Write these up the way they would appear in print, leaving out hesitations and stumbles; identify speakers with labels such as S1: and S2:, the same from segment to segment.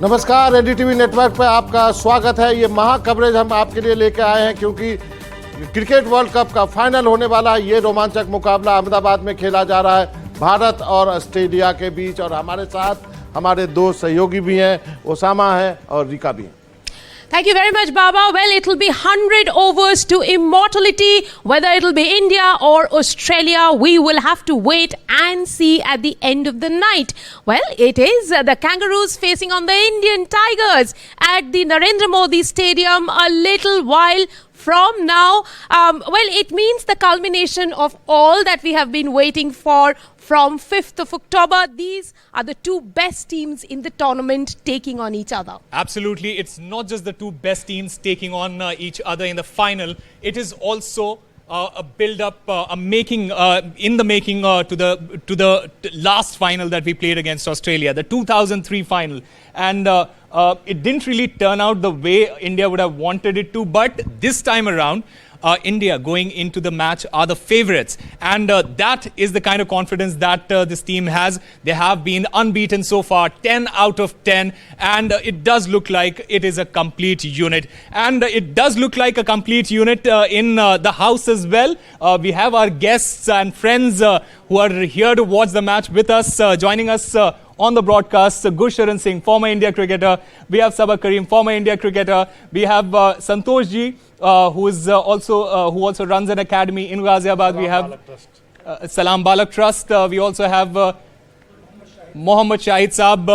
S1: नमस्कार, NDTV network पर आपका स्वागत है। ये महा कवरेज हम आपके लिए लेके आए हैं क्योंकि क्रिकेट वर्ल्ड कप का फाइनल होने वाला है। ये रोमांचक मुकाबला अहमदाबाद में खेला जा रहा है भारत और ऑस्ट्रेलिया के बीच, और हमारे साथ हमारे दो सहयोगी भी हैं, ओसामा है और रिका भी हैं।
S2: Thank you very much, Baba. Well, it'll be 100 overs to immortality. Whether it'll be India or Australia, we will have to wait and see at the end of the night. Well, it is the Kangaroos facing on the Indian Tigers at the Narendra Modi Stadium a little while from now. Well, it means the culmination of all that we have been waiting for from 5th of October. These are the two best teams in the tournament taking on each other.
S3: Absolutely. It's not just the two best teams taking on each other in the final. It is also a build-up, in the making to the last final that we played against Australia, the 2003 final. And it didn't really turn out the way India would have wanted it to. But this time around, India going into the match are the favourites, and that is the kind of confidence that this team has. They have been unbeaten so far, 10 out of 10, and it does look like it is a complete unit. And it does look like a complete unit in the house as well. We have our guests and friends who are here to watch the match with us. Joining us on the broadcast, Gursharan Singh, former India cricketer. We have Sabak Karim, former India cricketer. We have Santosh Ji, who also runs an academy in Ghaziabad. We have Salam Balak Trust. We also have Mohammad Shahid Saab,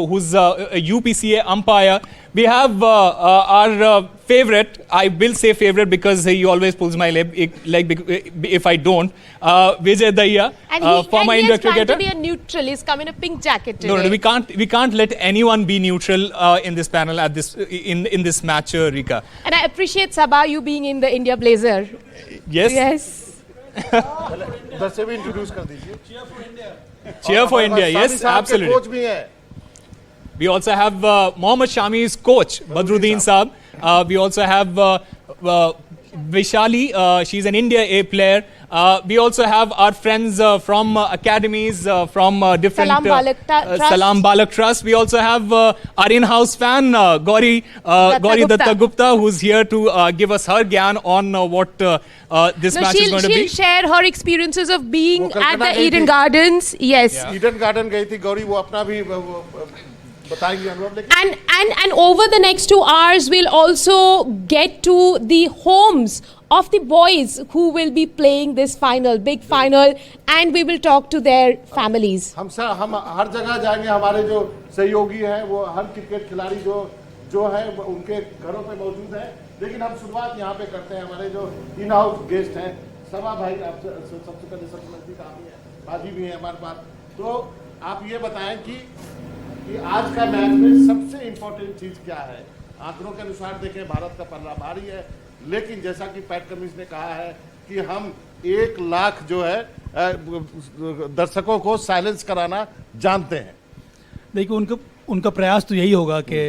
S3: who's a UPCA umpire. We have our favourite, I will say favourite because he always pulls my leg if I don't, Vijay Dahiya, former India cricketer.
S2: And he is trying to be a neutral. He's come in a pink jacket today.
S3: No, we can't let anyone be neutral in this panel at this in this match, Rika.
S2: And I appreciate Sabah, you being in the India blazer.
S3: Yes.
S2: Yes.
S1: बस भी introduce कर दीजिए।
S3: Cheer for India, yes, absolutely.
S1: Coach भी हैं।
S3: We also have Mohammad Shami's coach, Badruddin Saab. We also have Vishali, she's an India A player. We also have our friends from academies, from different...
S2: Salam Balak Trust.
S3: Salam Balak Trust. We also have our in-house fan, Gauri Datta Gupta, who's here to give us her gyan on what this match is going to be.
S2: She'll share her experiences of being at the Eden Gardens. Yes.
S1: Yeah. Eden Garden गई थी गौरी, वो अपना भी बताएंगे अनुभव। लेकिन
S2: And over the next 2 hours, we'll also get to the homes of the boys who will be playing this final, big final, and we will talk to their families.
S1: हम हर जगह जाएंगे। हमारे जो सहयोगी हैं वो हर क्रिकेट खिलाड़ी जो है उनके घरों पे मौजूद हैं। लेकिन हम शुरुआत यहाँ पे करते हैं। हमारे जो इन हाउस गेस्ट हैं, सबा भाई, आप सबसे पहले सबसे नजदीक आप ही हैं, बाजी भी हैं हमारे पास। तो आप ये बताएं कि आज का मैच में सबसे इम्पोर्टेंट चीज क्या है? आंकड़ों के अनुसार देखें, भारत का पल्ला भारी है, लेकिन जैसा कि पैट कमिंस ने कहा है कि हम 1 लाख जो है दर्शकों को साइलेंस कराना जानते हैं।
S4: देखिए, उनका प्रयास तो यही होगा कि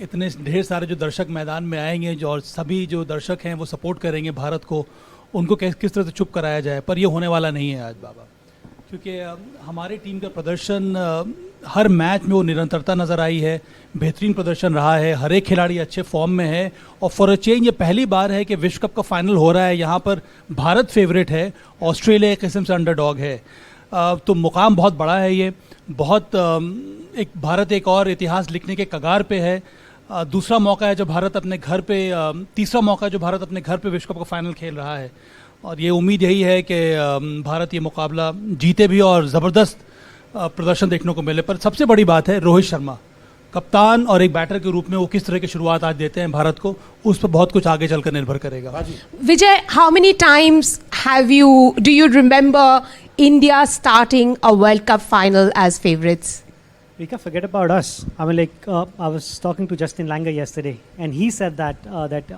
S4: इतने ढेर सारे जो दर्शक मैदान में आएंगे, जो और सभी जो दर्शक हैं वो सपोर्ट करेंगे भारत को, उनको किस तरह से चुप कराया जाए। पर ये होने वाला नहीं है आज बाबा, क्योंकि हमारी टीम का प्रदर्शन हर मैच में वो निरंतरता नज़र आई है, बेहतरीन प्रदर्शन रहा है, हर एक खिलाड़ी अच्छे फॉर्म में है। और फॉर अ चेंज ये पहली बार है कि विश्व कप का फाइनल हो रहा है, यहाँ पर भारत फेवरेट है, ऑस्ट्रेलिया एक किस्म से अंडरडॉग है। तो मुकाम बहुत बड़ा है, ये बहुत भारत एक और इतिहास लिखने के कगार पे है। दूसरा मौका है जो भारत अपने घर पे, तीसरा मौका है जो भारत अपने घर पे विश्व कप का फाइनल खेल रहा है। और ये उम्मीद यही है कि भारत ये मुकाबला जीते भी और ज़बरदस्त प्रदर्शन देखने को मिले। पर सबसे बड़ी बात है रोहित शर्मा कप्तान और एक बैटर के रूप में वो किस तरह की शुरुआत आज देते हैं भारत को, उस पर बहुत कुछ आगे चलकर निर्भर करेगा।
S2: Vijay, how many times do you remember India starting a World Cup final as favourites?
S5: We can forget about us. I mean, I was talking to Justin Langer yesterday, and he said that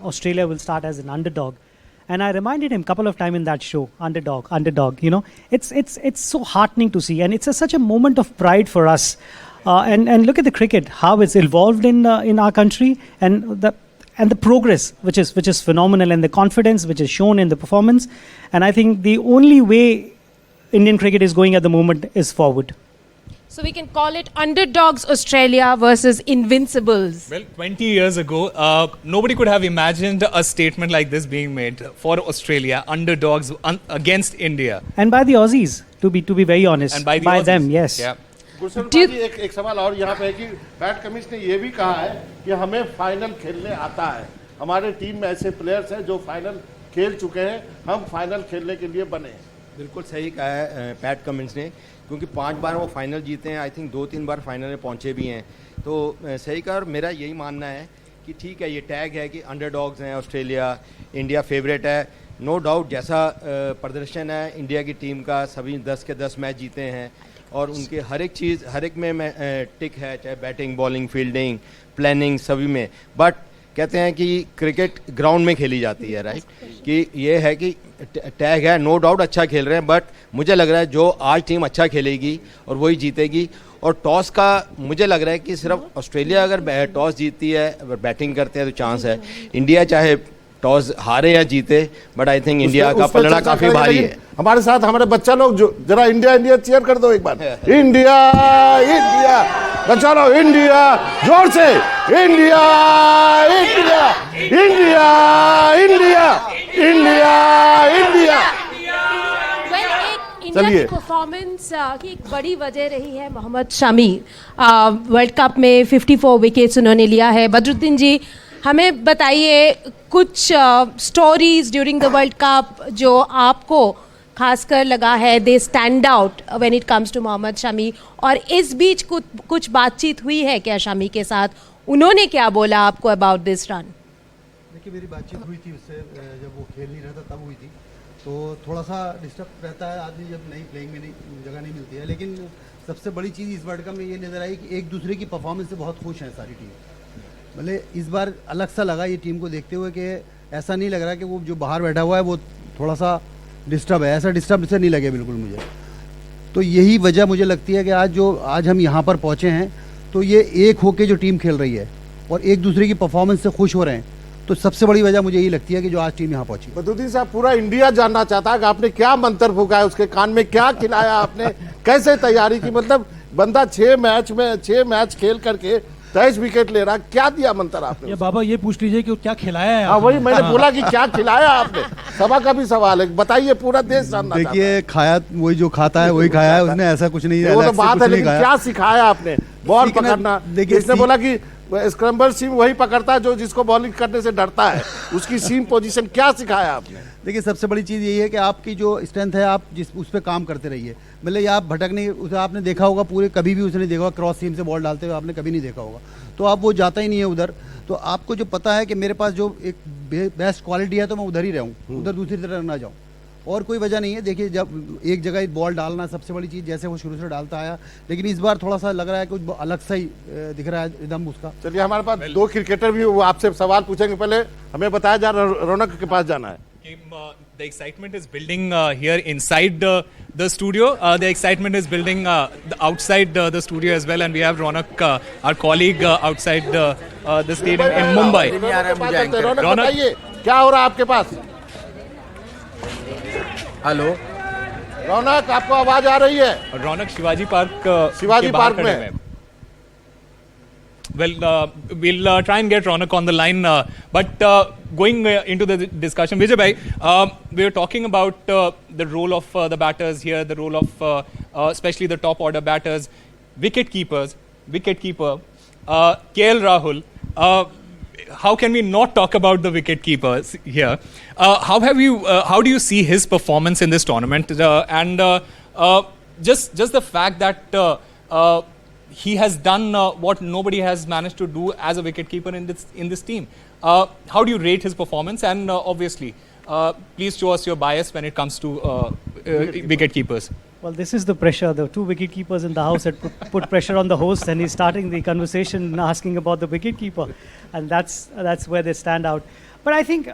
S5: Australia will start as an underdog. And I reminded him a couple of times in that show, underdog. You know, it's so heartening to see, and it's such a moment of pride for us. And look at the cricket, how it's evolved in our country, and the progress, which is phenomenal, and the confidence which is shown in the performance. And I think the only way Indian cricket is going at the moment is forward.
S2: So we can call it underdogs Australia versus invincibles.
S3: Well, 20 years ago, nobody could have imagined a statement like this being made for Australia, underdogs against India.
S5: And by the Aussies, to be very honest.
S3: And by the Aussies.
S5: them, yes.
S3: Yeah.
S1: Gulshan
S2: Do you-
S1: जी एक सवाल और यहाँ पे है कि PAT Cummins ने ये भी कहा है कि हमें फाइनल खेलने आता है, हमारे टीम में ऐसे प्लेयर्स हैं जो फाइनल खेल चुके हैं, हम फाइनल खेलने के लिए बने हैं।
S6: बिल्कुल सही कहा है पैट कमिंस ने, क्योंकि 5 बार वो फाइनल जीते हैं, आई थिंक 2-3 बार फाइनल में पहुंचे भी हैं। तो सही कहा, और मेरा यही मानना है कि ठीक है, ये टैग है कि अंडरडॉग्स हैं ऑस्ट्रेलिया, इंडिया फेवरेट है, नो डाउट। जैसा प्रदर्शन है इंडिया की टीम का, सभी 10 के 10 मैच जीते हैं और उनके हर एक चीज़, हर एक में टिक है, चाहे बैटिंग, बॉलिंग, फील्डिंग, प्लानिंग, सभी में। बट कहते हैं कि क्रिकेट ग्राउंड में खेली जाती है, राइट? कि ये है कि टैग है, नो डाउट अच्छा खेल रहे हैं, बट मुझे लग रहा है जो आज टीम अच्छा खेलेगी और वही जीतेगी। और टॉस का मुझे लग रहा है कि सिर्फ ऑस्ट्रेलिया अगर टॉस जीतती है, अगर बैटिंग करते हैं तो चांस है। इंडिया चाहे टॉस हारे या जीते, बट आई थिंक इंडिया का पलड़ा काफी भारी है।
S1: हमारे साथ हमारे बच्चा लोग जो जरा इंडिया इंडिया चीयर कर दो एक बार। इंडिया इंडिया, बच्चा लोग इंडिया, जोर से India India India India India India.
S2: India
S1: चलिए।
S2: की परफॉर्मेंस की एक बड़ी वजह रही है मोहम्मद शमी। वर्ल्ड कप में 54 विकेट्स उन्होंने लिया है। बदरुद्दीन जी, हमें बताइए कुछ stories during the world cup जो आपको खासकर लगा है, they stand out when it comes to Mohammed Shami. और इस बीच कुछ बातचीत हुई है क्या शमी के साथ? उन्होंने क्या बोला आपको अबाउट दिस रन?
S7: देखिए, मेरी बातचीत हुई थी उससे जब वो खेल नहीं रहा था तब हुई थी। तो थोड़ा सा डिस्टर्ब रहता है आदमी जब नई प्लेइंग में नहीं जगह नहीं मिलती है। लेकिन सबसे बड़ी चीज़ इस वर्ल्ड कप में ये नज़र आई कि एक दूसरे की परफॉर्मेंस से बहुत खुश हैं सारी टीम। भले इस बार अलग सा लगा ये टीम को देखते हुए कि ऐसा नहीं लग रहा कि वो जो बाहर बैठा हुआ है वो थोड़ा सा डिस्टर्ब है, ऐसा डिस्टर्ब से नहीं लगे बिल्कुल मुझे। तो यही वजह मुझे लगती है कि आज हम यहाँ पर पहुँचे हैं तो ये एक होके जो टीम खेल रही है और एक दूसरे की परफॉर्मेंस से खुश हो रहे हैं, तो सबसे बड़ी वजह मुझे यही लगती है कि जो आज टीम यहाँ पहुंची।
S1: बदरुद्दीन साहब, पूरा इंडिया जानना चाहता है कि आपने क्या मंत्र फूका है उसके कान में, क्या खिलाया आपने, कैसे तैयारी की? मतलब बंदा 6 मैच खेल करके 23 विकेट ले रहा, क्या दिया मंत्र आपने?
S4: ये बाबा ये पूछ लीजिए कि वो क्या खिलाया है
S1: हाँ,
S4: आपने?
S1: वही मैंने बोला कि क्या खिलाया आपने, सभा का भी सवाल है, बताइए, पूरा देश जानना चाहता है।
S7: देखिए, खाया वही जो खाता है वही खाया है उसने, ऐसा कुछ नहीं है।
S1: वो तो
S7: अलग से
S1: बात
S7: कुछ
S1: है,
S7: नहीं
S1: लेकिन
S7: खाया।
S1: क्या सिखाया आपने? बॉल
S7: सीखना-
S1: पकड़ना।
S7: देखिए,
S1: इसने बोला कि स्क्रम्बल सीम वही पकड़ता है जो जिसको बॉलिंग करने से डरता है, उसकी सीम पोजीशन। क्या सिखाया आपने?
S7: देखिए, सबसे बड़ी चीज़ यही है कि आपकी जो स्ट्रेंथ है आप जिस उस पर काम करते रहिए। मतलब ये आप भटक नहीं, उसे आपने देखा होगा पूरे, कभी भी उसने देखा होगा क्रॉस सीम से बॉल डालते हुए आपने कभी नहीं देखा होगा। तो आप वो जाता ही नहीं है उधर। तो आपको जो पता है कि मेरे पास जो एक बेस्ट क्वालिटी है तो मैं उधर ही रहूँ, उधर दूसरी तरफ ना जाऊँ, और कोई वजह नहीं है। देखिए, जब एक जगह बॉल डालना सबसे बड़ी चीज़, जैसे वो शुरू से डालता आया, लेकिन इस बार थोड़ा सा लग रहा है कुछ अलग सा ही दिख रहा है रिदम उसका।
S1: चलिए, हमारे पास 2 क्रिकेटर भी वो आपसे सवाल पूछेंगे। पहले हमें बताया जा रहा है रौनक के पास जाना है।
S3: The excitement is building here inside the studio. The excitement is building outside the studio as well. And we have Ronak, our colleague, outside the stadium in Mumbai.
S1: रौनक,
S3: रौनक।
S1: बताइए क्या हो रहा है आपके पास?
S6: हेलो,
S1: रौनक, आपको आवाज आ रही है?
S3: Ronak शिवाजी पार्क
S1: शिवाजी
S3: के बाहर
S1: पार्क
S3: खड़े
S1: में।
S3: हुए हैं। Well, we'll try and get Ronak on the line. But going into the discussion, Vijay bhai, we were talking about the role of the batters here, the role of especially the top order batters, wicketkeeper, KL Rahul. How can we not talk about the wicketkeepers here? How do you see his performance in this tournament? Just the fact that he has done what nobody has managed to do as a wicketkeeper in this team. How do you rate his performance? And obviously, please show us your bias when it comes to wicketkeepers.
S5: Well, this is the pressure. The 2 wicketkeepers in the house had put pressure on the host, and he's starting the conversation asking about the wicketkeeper, and that's where they stand out. But I think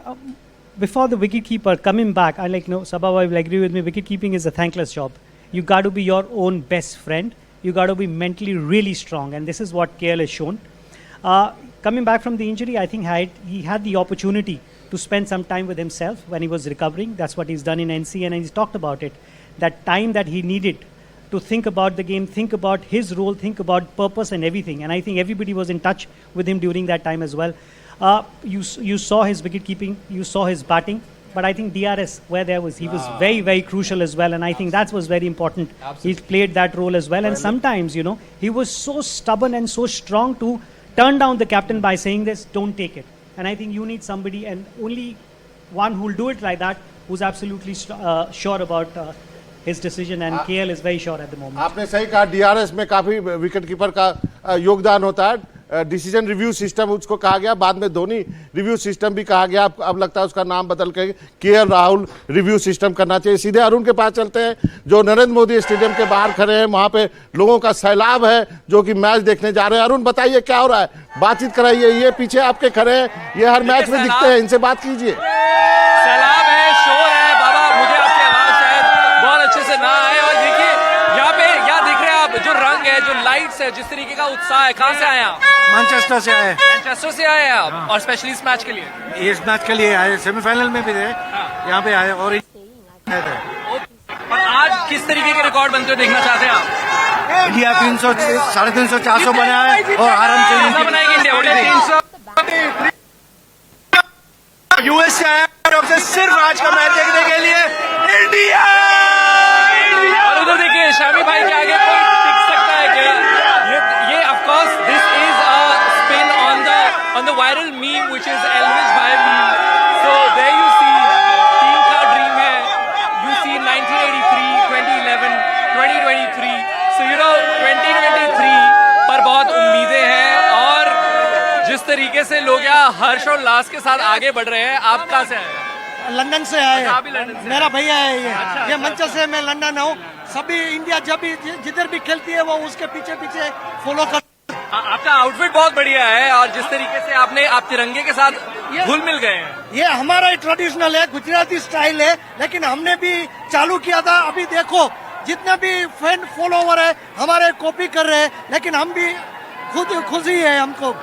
S5: before the wicketkeeper coming back, Sabha will agree with me. Wicketkeeping is a thankless job. You got to be your own best friend. You got to be mentally really strong, and this is what KL has shown. Coming back from the injury, I think he had the opportunity to spend some time with himself when he was recovering. That's what he's done in NC, and he's talked about it. That time that he needed to think about the game, think about his role, think about purpose and everything. And I think everybody was in touch with him during that time as well. You saw his wicket keeping, you saw his batting, but I think DRS, where there was, he was very, very crucial as well. And I think that was very important. He played that role as well. And sometimes, you know, he was so stubborn and so strong to turn down the captain by saying this, don't take it. And I think you need somebody, and only one who will do it like that, who's absolutely sure about his decision, and KL is very sure at the moment.
S1: आपने सही कहा, DRS में काफी wicket keeper का योगदान होता है। Decision review system उसको कहा गया, बाद में धोनी रिव्यू सिस्टम भी कहा गया। अब लगता है उसका नाम बदल के केएल राहुल रिव्यू सिस्टम करना चाहिए। सीधे अरुण के पास चलते हैं, जो नरेंद्र मोदी स्टेडियम के बाहर खड़े हैं। वहां पे लोगों का सैलाब है जो कि मैच देखने जा रहे हैं। अरुण बताइए क्या हो रहा है, बातचीत कराइए। ये पीछे आपके खड़े हैं, ये हर मैच में दिखते हैं, इनसे बात कीजिए।
S8: सैलाब है, शोर है बाबा, मुझे आपकी आवाज शायद बहुत अच्छे से ना आए। और देखिए यहाँ पे क्या देख रहे हैं आप, जो रंग है, जो लाइट्स है, जिस तरीके का उत्साह है। कहाँ से आए आप?
S9: मैनचेस्टर से आए।
S8: मैनचेस्टर से आए हैं आप, और स्पेशली इस मैच के लिए?
S9: इस मैच के लिए आए, सेमीफाइनल में भी थे, यहाँ पे आए और
S8: आज किस तरीके के रिकॉर्ड बनते हुए देखना चाहते हैं आप?
S9: इंडिया 300, 350, 400 बनाया है और आराम से
S8: बनाएगी इंडिया।
S9: 300 यूएस से आया से सिर्फ आज का मैच देखने के लिए। इंडिया!
S8: और उधर देखिए शामी भाई के आगे कोई टिक सकता है क्या? ये of course this is a spin on the viral meme which is Elvish bhai meme. So there you see, team का ड्रीम है। You see 1983, 2011, 2023। So you know 2023 पर बहुत उम्मीदें हैं, और जिस तरीके से लोग यहाँ हर्ष और उल्लास के साथ आगे बढ़ रहे हैं। आप कहाँ से आए हैं?
S9: लंदन से आए
S8: अच्छा, आप भी लंदन से?
S9: मेरा भैया है ये।
S8: अच्छा,
S9: ये मंचेस्टर से, मैं लंदन हूँ। सभी इंडिया जब भी जिधर भी खेलती है वो उसके पीछे पीछे फॉलो कर।
S8: आपका आउटफिट बहुत बढ़िया है, और जिस तरीके से आप तिरंगे के साथ घुल मिल गए हैं।
S9: ये हमारा ट्रेडिशनल है, गुजराती स्टाइल है, लेकिन हमने भी चालू किया था। अभी देखो जितने भी फैन फॉलोवर है हमारे कॉपी कर रहे हैं, लेकिन हम भी खुद खुशी है हमको।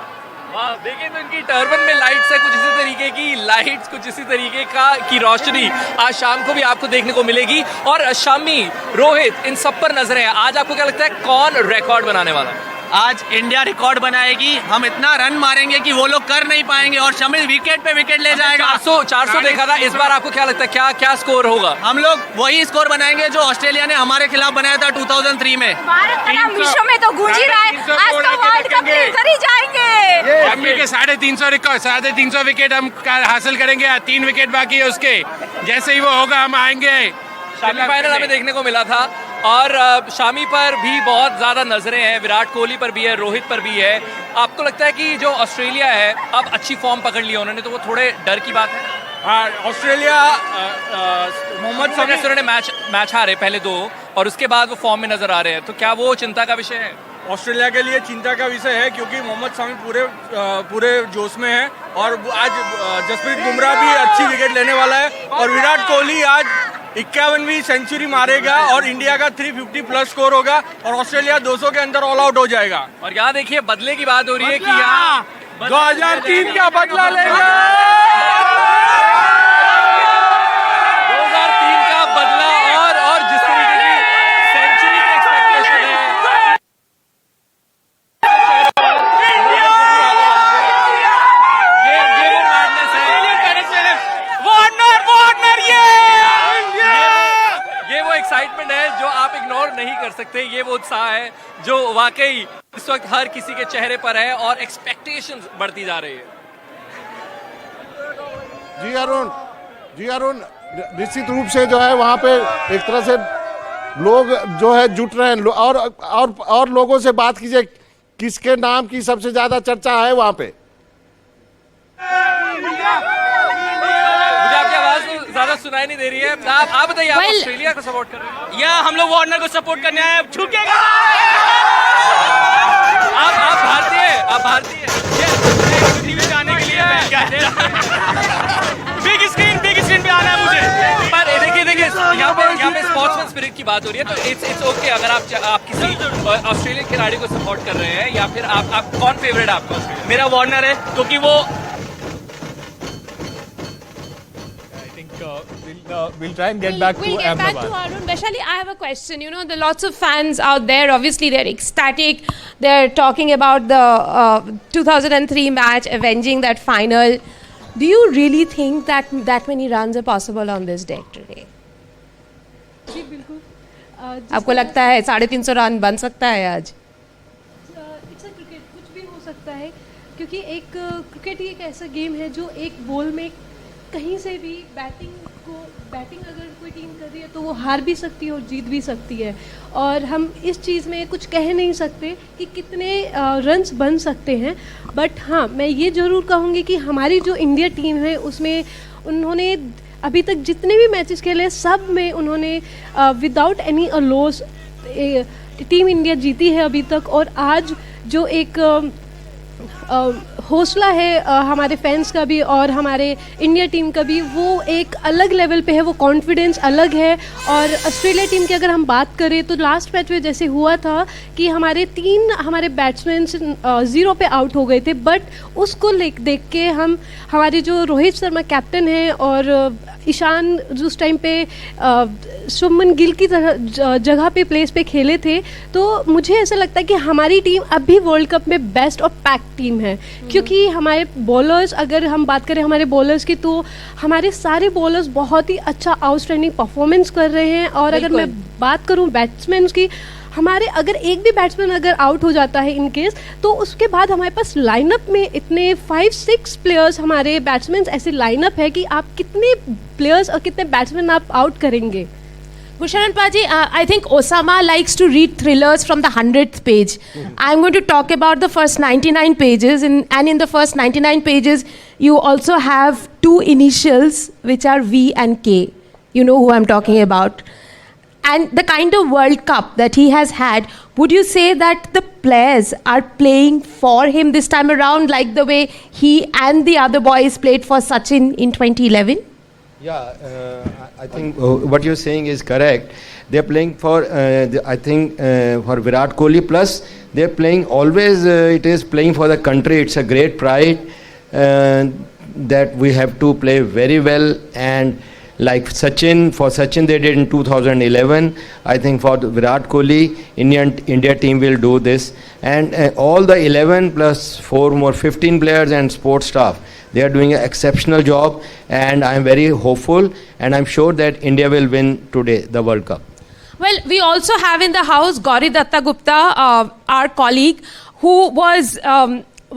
S8: वाह, देखिए तो इनकी टर्बन में लाइट्स है, कुछ इसी तरीके की लाइट्स, कुछ इसी तरीके की रोशनी आज शाम को भी आपको देखने को मिलेगी। और शामी, रोहित, इन सब पर नजरें हैं। आज आपको क्या लगता है कौन रिकॉर्ड बनाने वाला है?
S10: आज इंडिया रिकॉर्ड बनाएगी। हम इतना रन मारेंगे कि वो लोग कर नहीं पाएंगे, और शमी विकेट पे विकेट ले जाएगा।
S8: 400 देखा था, इस बार आपको क्या लगता है क्या स्कोर होगा?
S10: हम लोग वही स्कोर बनाएंगे जो ऑस्ट्रेलिया ने हमारे खिलाफ बनाया था 2003 में।
S11: भारत का नाम विश्व में तो गूंज ही रहा है, आज तो वर्ल्ड कप लेकर ही जाएंगे।
S12: शमी के 350 विकेट हम हासिल करेंगे। 3 विकेट बाकी है उसके, जैसे ही वो होगा हम आएंगे।
S8: सेमीफाइनल हमें देखने को मिला था, और शामी पर भी बहुत ज़्यादा नजरें हैं, विराट कोहली पर भी है, रोहित पर भी है। आपको लगता है कि जो ऑस्ट्रेलिया है अब अच्छी फॉर्म पकड़ ली उन्होंने, तो वो थोड़े डर की बात है?
S12: हाँ, ऑस्ट्रेलिया मोहम्मद
S8: शमी ने मैच हारे पहले 2, और उसके बाद वो फॉर्म में नजर आ रहे हैं, तो क्या वो चिंता का विषय है?
S12: ऑस्ट्रेलिया के लिए चिंता का विषय है, क्योंकि मोहम्मद शमी पूरे जोश में है, और आज जसप्रीत बुमराह भी अच्छी विकेट लेने वाला है, और विराट कोहली आज 51वीं सेंचुरी मारेगा, और इंडिया का 350 प्लस स्कोर होगा, और ऑस्ट्रेलिया 200 के अंदर ऑल आउट हो जाएगा।
S8: और यहाँ देखिए बदले की बात हो रही है कि यहाँ
S12: 2003 का बदला लेगा।
S8: 2003 का बदला, और जिस तरीके की सेंचुरी की एक्सपेक्टेशन है, ये वो मैडनेस है, ये वो एक्साइटमेंट है जो आप इग्नोर नहीं कर सकते। ये वो उत्साह है जो वाकई इस वक्त हर किसी के चेहरे पर है, और एक्सपेक्टेशंस बढ़ती जा रही है।
S1: जी अरुण, निश्चित रूप से जो है वहाँ पे एक तरह से लोग जो है जुट रहे हैं, और लोगों से बात कीजिए, किसके नाम की सबसे ज्यादा चर्चा है वहाँ पे?
S8: मुझे आपकी आवाज तो ज्यादा सुनाई नहीं दे रही है। आप बताइए, आप ऑस्ट्रेलिया को सपोर्ट कर रहे हैं?
S10: या हम लोग वार्नर को सपोर्ट करने आए, अब झुकेगा।
S8: आप भारतीय
S10: टीवी जाने के लिए बिग स्क्रीन पे आना है मुझे।
S8: पर देखिए यहाँ पे स्पोर्ट्समैन स्पिरिट की बात हो रही है, तो इट्स ओके अगर आप किसी ऑस्ट्रेलियन खिलाड़ी को सपोर्ट कर रहे हैं, या फिर आप कौन फेवरेट है आपका?
S10: मेरा वार्नर है, क्योंकि वो
S3: we'll try and get back
S2: We'll
S3: to
S2: get back to
S3: Ahmedabad.
S2: Arun. Vaishali, I have a question. You know, there are lots of fans out there. Obviously, they're ecstatic. They're talking about the 2003 match, avenging that final. Do you really think that that many runs are possible on this deck today?
S13: जी बिल्कुल
S2: आपको लगता है 350 run बन सकता है आज?
S13: It's a cricket, कुछ भी हो सकता है, क्योंकि एक क्रिकेट ही एक ऐसा गेम है जो एक बॉल में कहीं से भी बैटिंग अगर कोई टीम कर रही है तो वो हार भी सकती है और जीत भी सकती है, और हम इस चीज़ में कुछ कह नहीं सकते कि कितने रन्स बन सकते हैं। बट हाँ, मैं ये ज़रूर कहूँगी कि हमारी जो इंडिया टीम है उसमें उन्होंने अभी तक जितने भी मैचेस खेले सब में उन्होंने without any loss team India जीती है अभी तक। और आज जो एक हौसला है हमारे फैंस का भी और हमारे इंडिया टीम का भी, वो एक अलग लेवल पे है, वो कॉन्फिडेंस अलग है। और ऑस्ट्रेलिया टीम की अगर हम बात करें तो लास्ट मैच में जैसे हुआ था कि हमारे बैट्समैन 0 पे आउट हो गए थे, बट उसको देख के हमारे जो रोहित शर्मा कैप्टन हैं और ईशान उस टाइम पे शुभमन गिल की जगह पे प्लेस पे खेले थे, तो मुझे ऐसा लगता है कि हमारी टीम अभी वर्ल्ड कप में बेस्ट और पैक टीम है। क्योंकि हमारे बॉलर्स, अगर हम बात करें हमारे बॉलर्स की, तो हमारे सारे बॉलर्स बहुत ही अच्छा आउटस्टैंडिंग परफॉर्मेंस कर रहे हैं। और अगर मैं बात करूं बैट्समैन की, हमारे अगर एक भी बैट्समैन अगर आउट हो जाता है इन केस, तो उसके बाद हमारे पास लाइनअप में इतने 5-6 प्लेयर्स हमारे बैट्समैन ऐसे लाइनअप है कि आप कितने प्लेयर्स और कितने बैट्समैन आप आउट करेंगे।
S2: Gusharan Paji, I think Osama likes to read thrillers from the 100th page. I'm going to talk about the first 99 pages, and in the first 99 pages, you also have 2 initials, which are V and K. You know who I'm talking about. And the kind of World Cup that he has had, would you say that the players are playing for him this time around, like the way he and the other boys played for Sachin in 2011?
S6: Yeah, I think what you're saying is correct. They're playing for, I think, for Virat Kohli. Plus, they're playing always. It is playing for the country. It's a great pride that we have to play very well. And like for Sachin they did in 2011. I think for Virat Kohli, India team will do this. And all the 11 plus 4 more 15 players and sports staff, they are doing an exceptional job, and I am very hopeful, and I'm sure that India will win today the World Cup.
S2: Well, we also have in the house Gauri Datta Gupta, our colleague, who was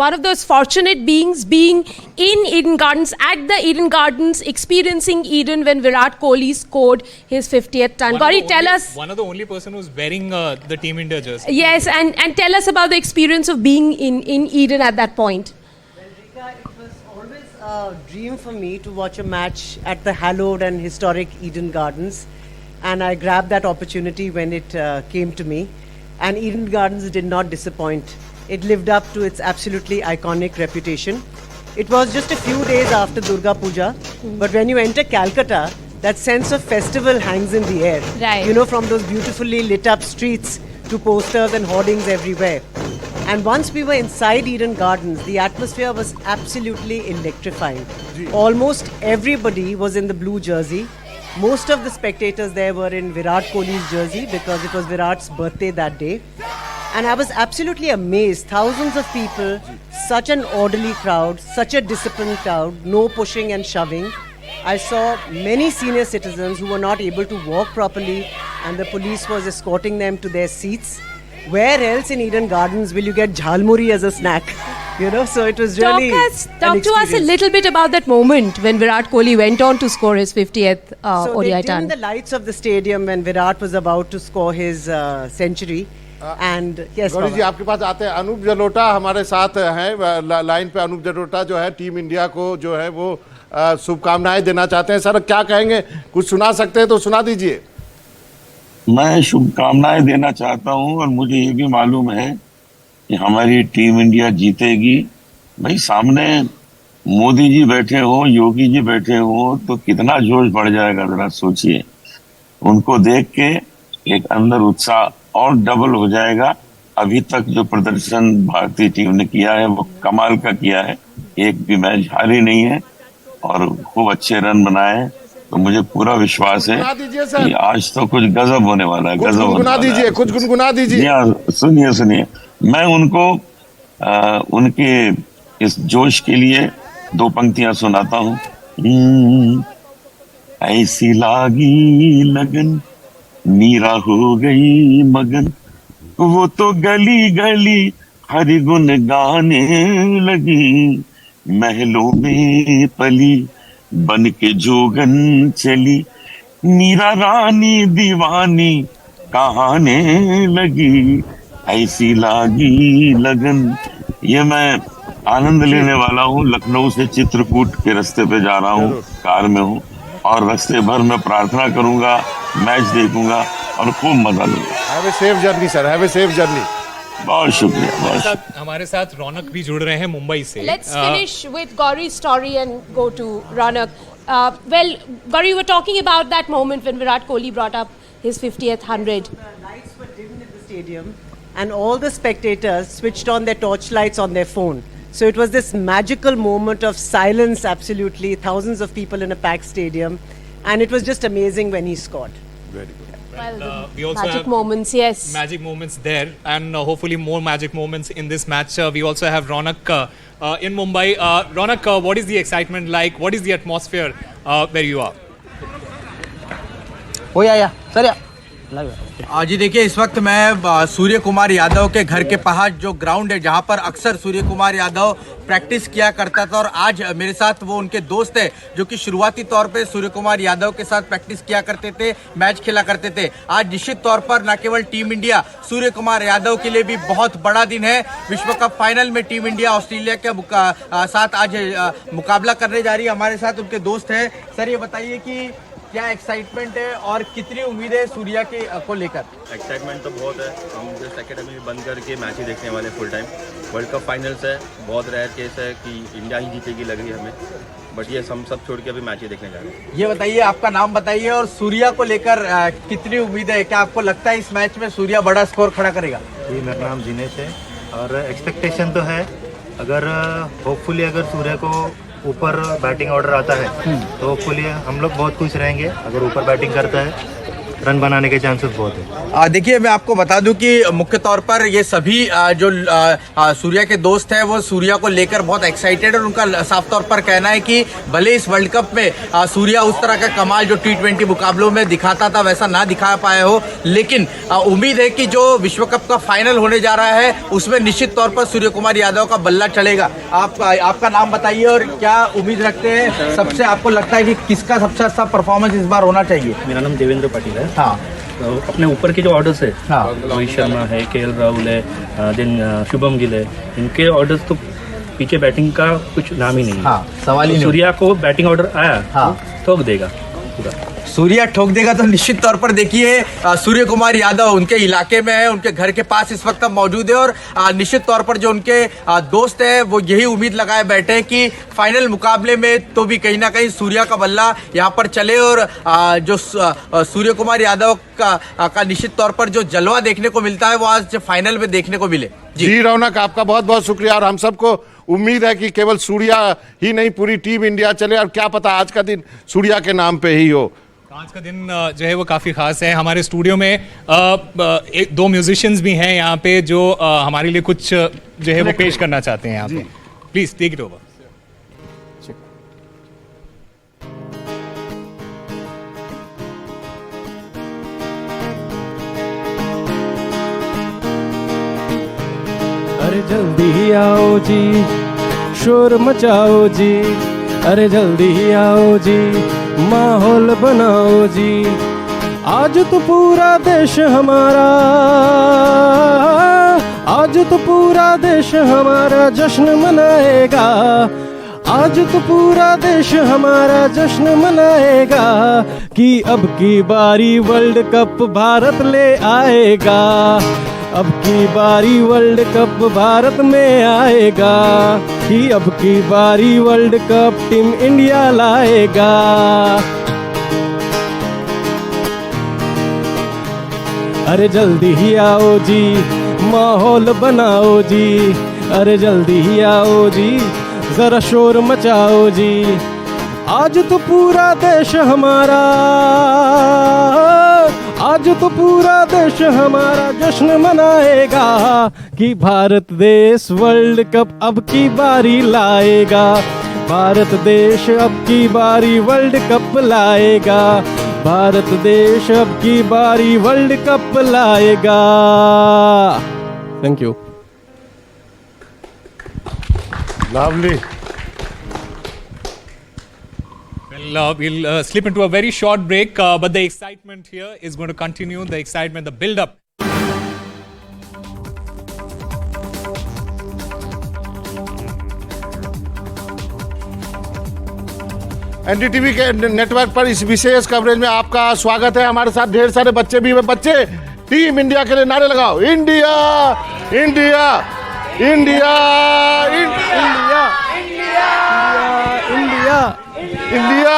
S2: one of those fortunate beings being in Eden Gardens, at the Eden Gardens, experiencing Eden when Virat Kohli scored his 50th ton. Gauri, tell us.
S3: One of the only person who's wearing the Team India jersey.
S2: Yes, and tell us about the experience of being in Eden at that point.
S14: A dream for me to watch a match at the hallowed and historic Eden Gardens, and I grabbed that opportunity when it came to me, and Eden Gardens did not disappoint. It lived up to its absolutely iconic reputation. It was just a few days after Durga Puja, but when you enter Calcutta, that sense of festival hangs in the air.
S2: Right.
S14: You know, from those beautifully lit up streets to posters and hoardings everywhere. And once we were inside Eden Gardens, the atmosphere was absolutely electrifying. Almost everybody was in the blue jersey. Most of the spectators there were in Virat Kohli's jersey because it was Virat's birthday that day. And I was absolutely amazed. Thousands of people, such an orderly crowd, such a disciplined crowd, no pushing and shoving. I saw many senior citizens who were not able to walk properly, and the police was escorting them to their seats. Where else in Eden Gardens will you get jhalmuri as a snack? You know, so it was really
S2: Talk to us a little bit about that moment when Virat Kohli went on to score his 50th
S14: So
S2: ODI
S14: they
S2: ton.
S14: dimmed the lights of the stadium when Virat was about to score his century. And yes,
S1: Gauri ji,
S14: Pawar.
S1: आपके पास आते हैं अनूप जलोटा हमारे साथ हैं line पे। अनूप जलोटा जो है team India को जो है वो शुभकामनाएं देना चाहते हैं। सर क्या कहेंगे, कुछ सुना सकते हैं तो सुना दीजिए।
S15: मैं शुभकामनाएं देना चाहता हूं, और मुझे ये भी मालूम है कि हमारी टीम इंडिया जीतेगी। भाई सामने मोदी जी बैठे हो, योगी जी बैठे हो, तो कितना जोश बढ़ जाएगा, जरा सोचिए। उनको देख के एक अंदर उत्साह और डबल हो जाएगा। अभी तक जो प्रदर्शन भारतीय टीम ने किया है वो कमाल का किया है। एक भी मैच हारी नहीं है और खूब अच्छे रन बनाए। तो मुझे पूरा विश्वास है
S1: गुनगुना दीजिए सर।
S15: कि आज तो कुछ गजब होने वाला है,
S1: कुछ
S15: गजब होने
S1: गुनगुना
S15: वाला है।
S1: दीजिए, कुछ गुनगुना दीजिए।
S15: जी हाँ, सुनिए, मैं उनको उनके इस जोश के लिए 2 पंक्तियां सुनाता हूँ। ऐसी लागी लगन, मीरा हो गई मगन, वो तो गली गली हरि गुन गाने लगी, महलों में पली बन के जोगन चली, मीरा रानी दीवानी कहाने लगी, ऐसी लागी लगन। ये मैं आनंद लेने वाला हूँ। लखनऊ से चित्रकूट के रास्ते पे जा रहा हूँ, कार में हूँ, और रास्ते भर में प्रार्थना करूंगा, मैच देखूंगा और खूब मजा लूंगा।
S1: Have a safe journey sir, have a safe journey.
S15: बहुत शुक्रिया, बहुत शुक्रिया।
S3: हमारे साथ रौनक भी जुड़ रहे हैं मुंबई से।
S2: Let's finish with Gauri's story and go to Ronak. Well, Gauri, you were talking about that moment when Virat Kohli brought up his 50th 100.
S14: Lights were dimmed in the stadium, and all the spectators switched on their torchlights on their phone. So it was this magical moment of silence, absolutely, thousands of people in a packed stadium, and it was just amazing when he scored.
S1: Very good.
S2: Well,
S3: we also
S2: magic
S3: have
S2: moments, yes.
S3: Magic moments there, and hopefully more magic moments in this match. We also have Ronak in Mumbai. Ronak, what is the excitement like? What is the atmosphere where you are?
S16: हो या sir
S17: जी देखिए, इस वक्त मैं सूर्य कुमार यादव के घर के पास जो ग्राउंड है जहां पर अक्सर सूर्य कुमार यादव प्रैक्टिस किया करता था, और आज मेरे साथ वो उनके दोस्त है जो कि शुरुआती तौर पे सूर्य कुमार यादव के साथ प्रैक्टिस किया करते थे, मैच खेला करते थे। आज निश्चित तौर पर न केवल टीम इंडिया सूर्य कुमार यादव के लिए भी बहुत बड़ा दिन है। विश्व कप फाइनल में टीम इंडिया ऑस्ट्रेलिया के साथ आज मुकाबला करने जा रही है। हमारे साथ उनके दोस्त हैं। सर, ये बताइए कि क्या एक्साइटमेंट है और कितनी उम्मीद है सूर्या के को लेकर?
S18: एक्साइटमेंट तो बहुत है। हम जस्ट एकेडमी बंद करके मैच ही देखने वाले full time. World cup finals है, बहुत रेयर केस है कि इंडिया ही जीतेगी लग रही है हमें, बट ये हम सब छोड़ के अभी मैच ही देखने जा रहे हैं।
S17: ये बताइए, आपका नाम बताइए और सूर्या को लेकर कितनी उम्मीद है? क्या आपको लगता है इस मैच में सूर्या बड़ा स्कोर खड़ा करेगा?
S19: जी, मेरा नाम जिनेश है और एक्सपेक्टेशन तो है, अगर होपफुली अगर सूर्या को ऊपर बैटिंग ऑर्डर आता है तो होपफुली हम लोग बहुत खुश रहेंगे। अगर ऊपर बैटिंग करता है, रन बनाने के चांसेस बहुत है।
S17: देखिए, मैं आपको बता दूं कि मुख्य तौर पर ये सभी जो सूर्या के दोस्त हैं वो सूर्या को लेकर बहुत एक्साइटेड, और उनका साफ तौर पर कहना है कि भले इस वर्ल्ड कप में सूर्या उस तरह का कमाल जो T20 मुकाबलों में दिखाता था वैसा ना दिखा पाया हो, लेकिन उम्मीद है कि जो विश्व कप का फाइनल होने जा रहा है उसमें निश्चित तौर पर सूर्य कुमार यादव का बल्ला चढ़ेगा। आपका नाम बताइए और क्या उम्मीद रखते हैं? सबसे आपको लगता है कि किसका सबसे अच्छा परफॉर्मेंस इस बार होना चाहिए?
S19: मेरा नाम देवेंद्र पाटिल है।
S17: हाँ,
S19: तो अपने ऊपर के जो ऑर्डर्स है, रोहित शर्मा है, KL राहुल है, देन शुभम गिल है, इनके ऑर्डर्स तो पीछे बैटिंग का कुछ नाम ही नहीं है।
S17: सवाल ही नहीं।
S19: सूर्या को बैटिंग ऑर्डर आया तो ठोक देगा पूरा।
S17: सूर्या ठोक देगा तो निश्चित तौर पर देखिए, सूर्य कुमार यादव उनके इलाके में है, उनके घर के पास इस वक्त मौजूद है, और निश्चित तौर पर जो उनके दोस्त हैं वो यही उम्मीद लगाए बैठे हैं कि फाइनल मुकाबले में तो भी कहीं ना कहीं सूर्या का बल्ला यहाँ पर चले, और जो सूर्य कुमार यादव का निश्चित तौर पर जो जलवा देखने को मिलता है वो आज फाइनल में देखने को मिले।
S1: जी रौनक, आपका बहुत बहुत शुक्रिया, और हम सबको उम्मीद है कि केवल सूर्या ही नहीं पूरी टीम इंडिया चले, और क्या पता आज का दिन सूर्या के नाम पे ही हो।
S3: आज का दिन जो है वो काफ़ी खास है। हमारे स्टूडियो में 2 म्यूजिशियंस भी हैं यहाँ पे जो हमारे लिए कुछ जो है वो पेश करना चाहते हैं यहाँ पे। Please take it over.
S20: अरे जल्दी आओ जी, शोर मचाओ जी, अरे जल्दी आओ जी, माहौल बनाओ जी, आज तो पूरा देश हमारा, आज तो पूरा देश हमारा जश्न मनाएगा, आज तो पूरा देश हमारा जश्न मनाएगा, कि अब की बारी वर्ल्ड कप भारत ले आएगा, अब की बारी वर्ल्ड कप भारत में आएगा, कि अब की बारी वर्ल्ड कप टीम इंडिया लाएगा। अरे जल्दी ही आओ जी, माहौल बनाओ जी, अरे जल्दी ही आओ जी, जरा शोर मचाओ जी, आज तो पूरा देश हमारा, आज तो पूरा देश हमारा जश्न मनाएगा कि भारत देश वर्ल्ड कप अब की बारी लाएगा, भारत देश अब की बारी वर्ल्ड कप लाएगा, भारत देश अब की बारी वर्ल्ड कप लाएगा। Thank you.
S1: Lovely.
S3: Well, we'll slip into a very short break, but the excitement here is going to continue. The excitement, the build-up.
S1: NDTV के नेटवर्क पर इस विशेष कवरेज में आपका स्वागत है। हमारे साथ ढेर सारे बच्चे भी हैं। बच्चे टीम इंडिया के लिए नारे लगाओ। India India India India India India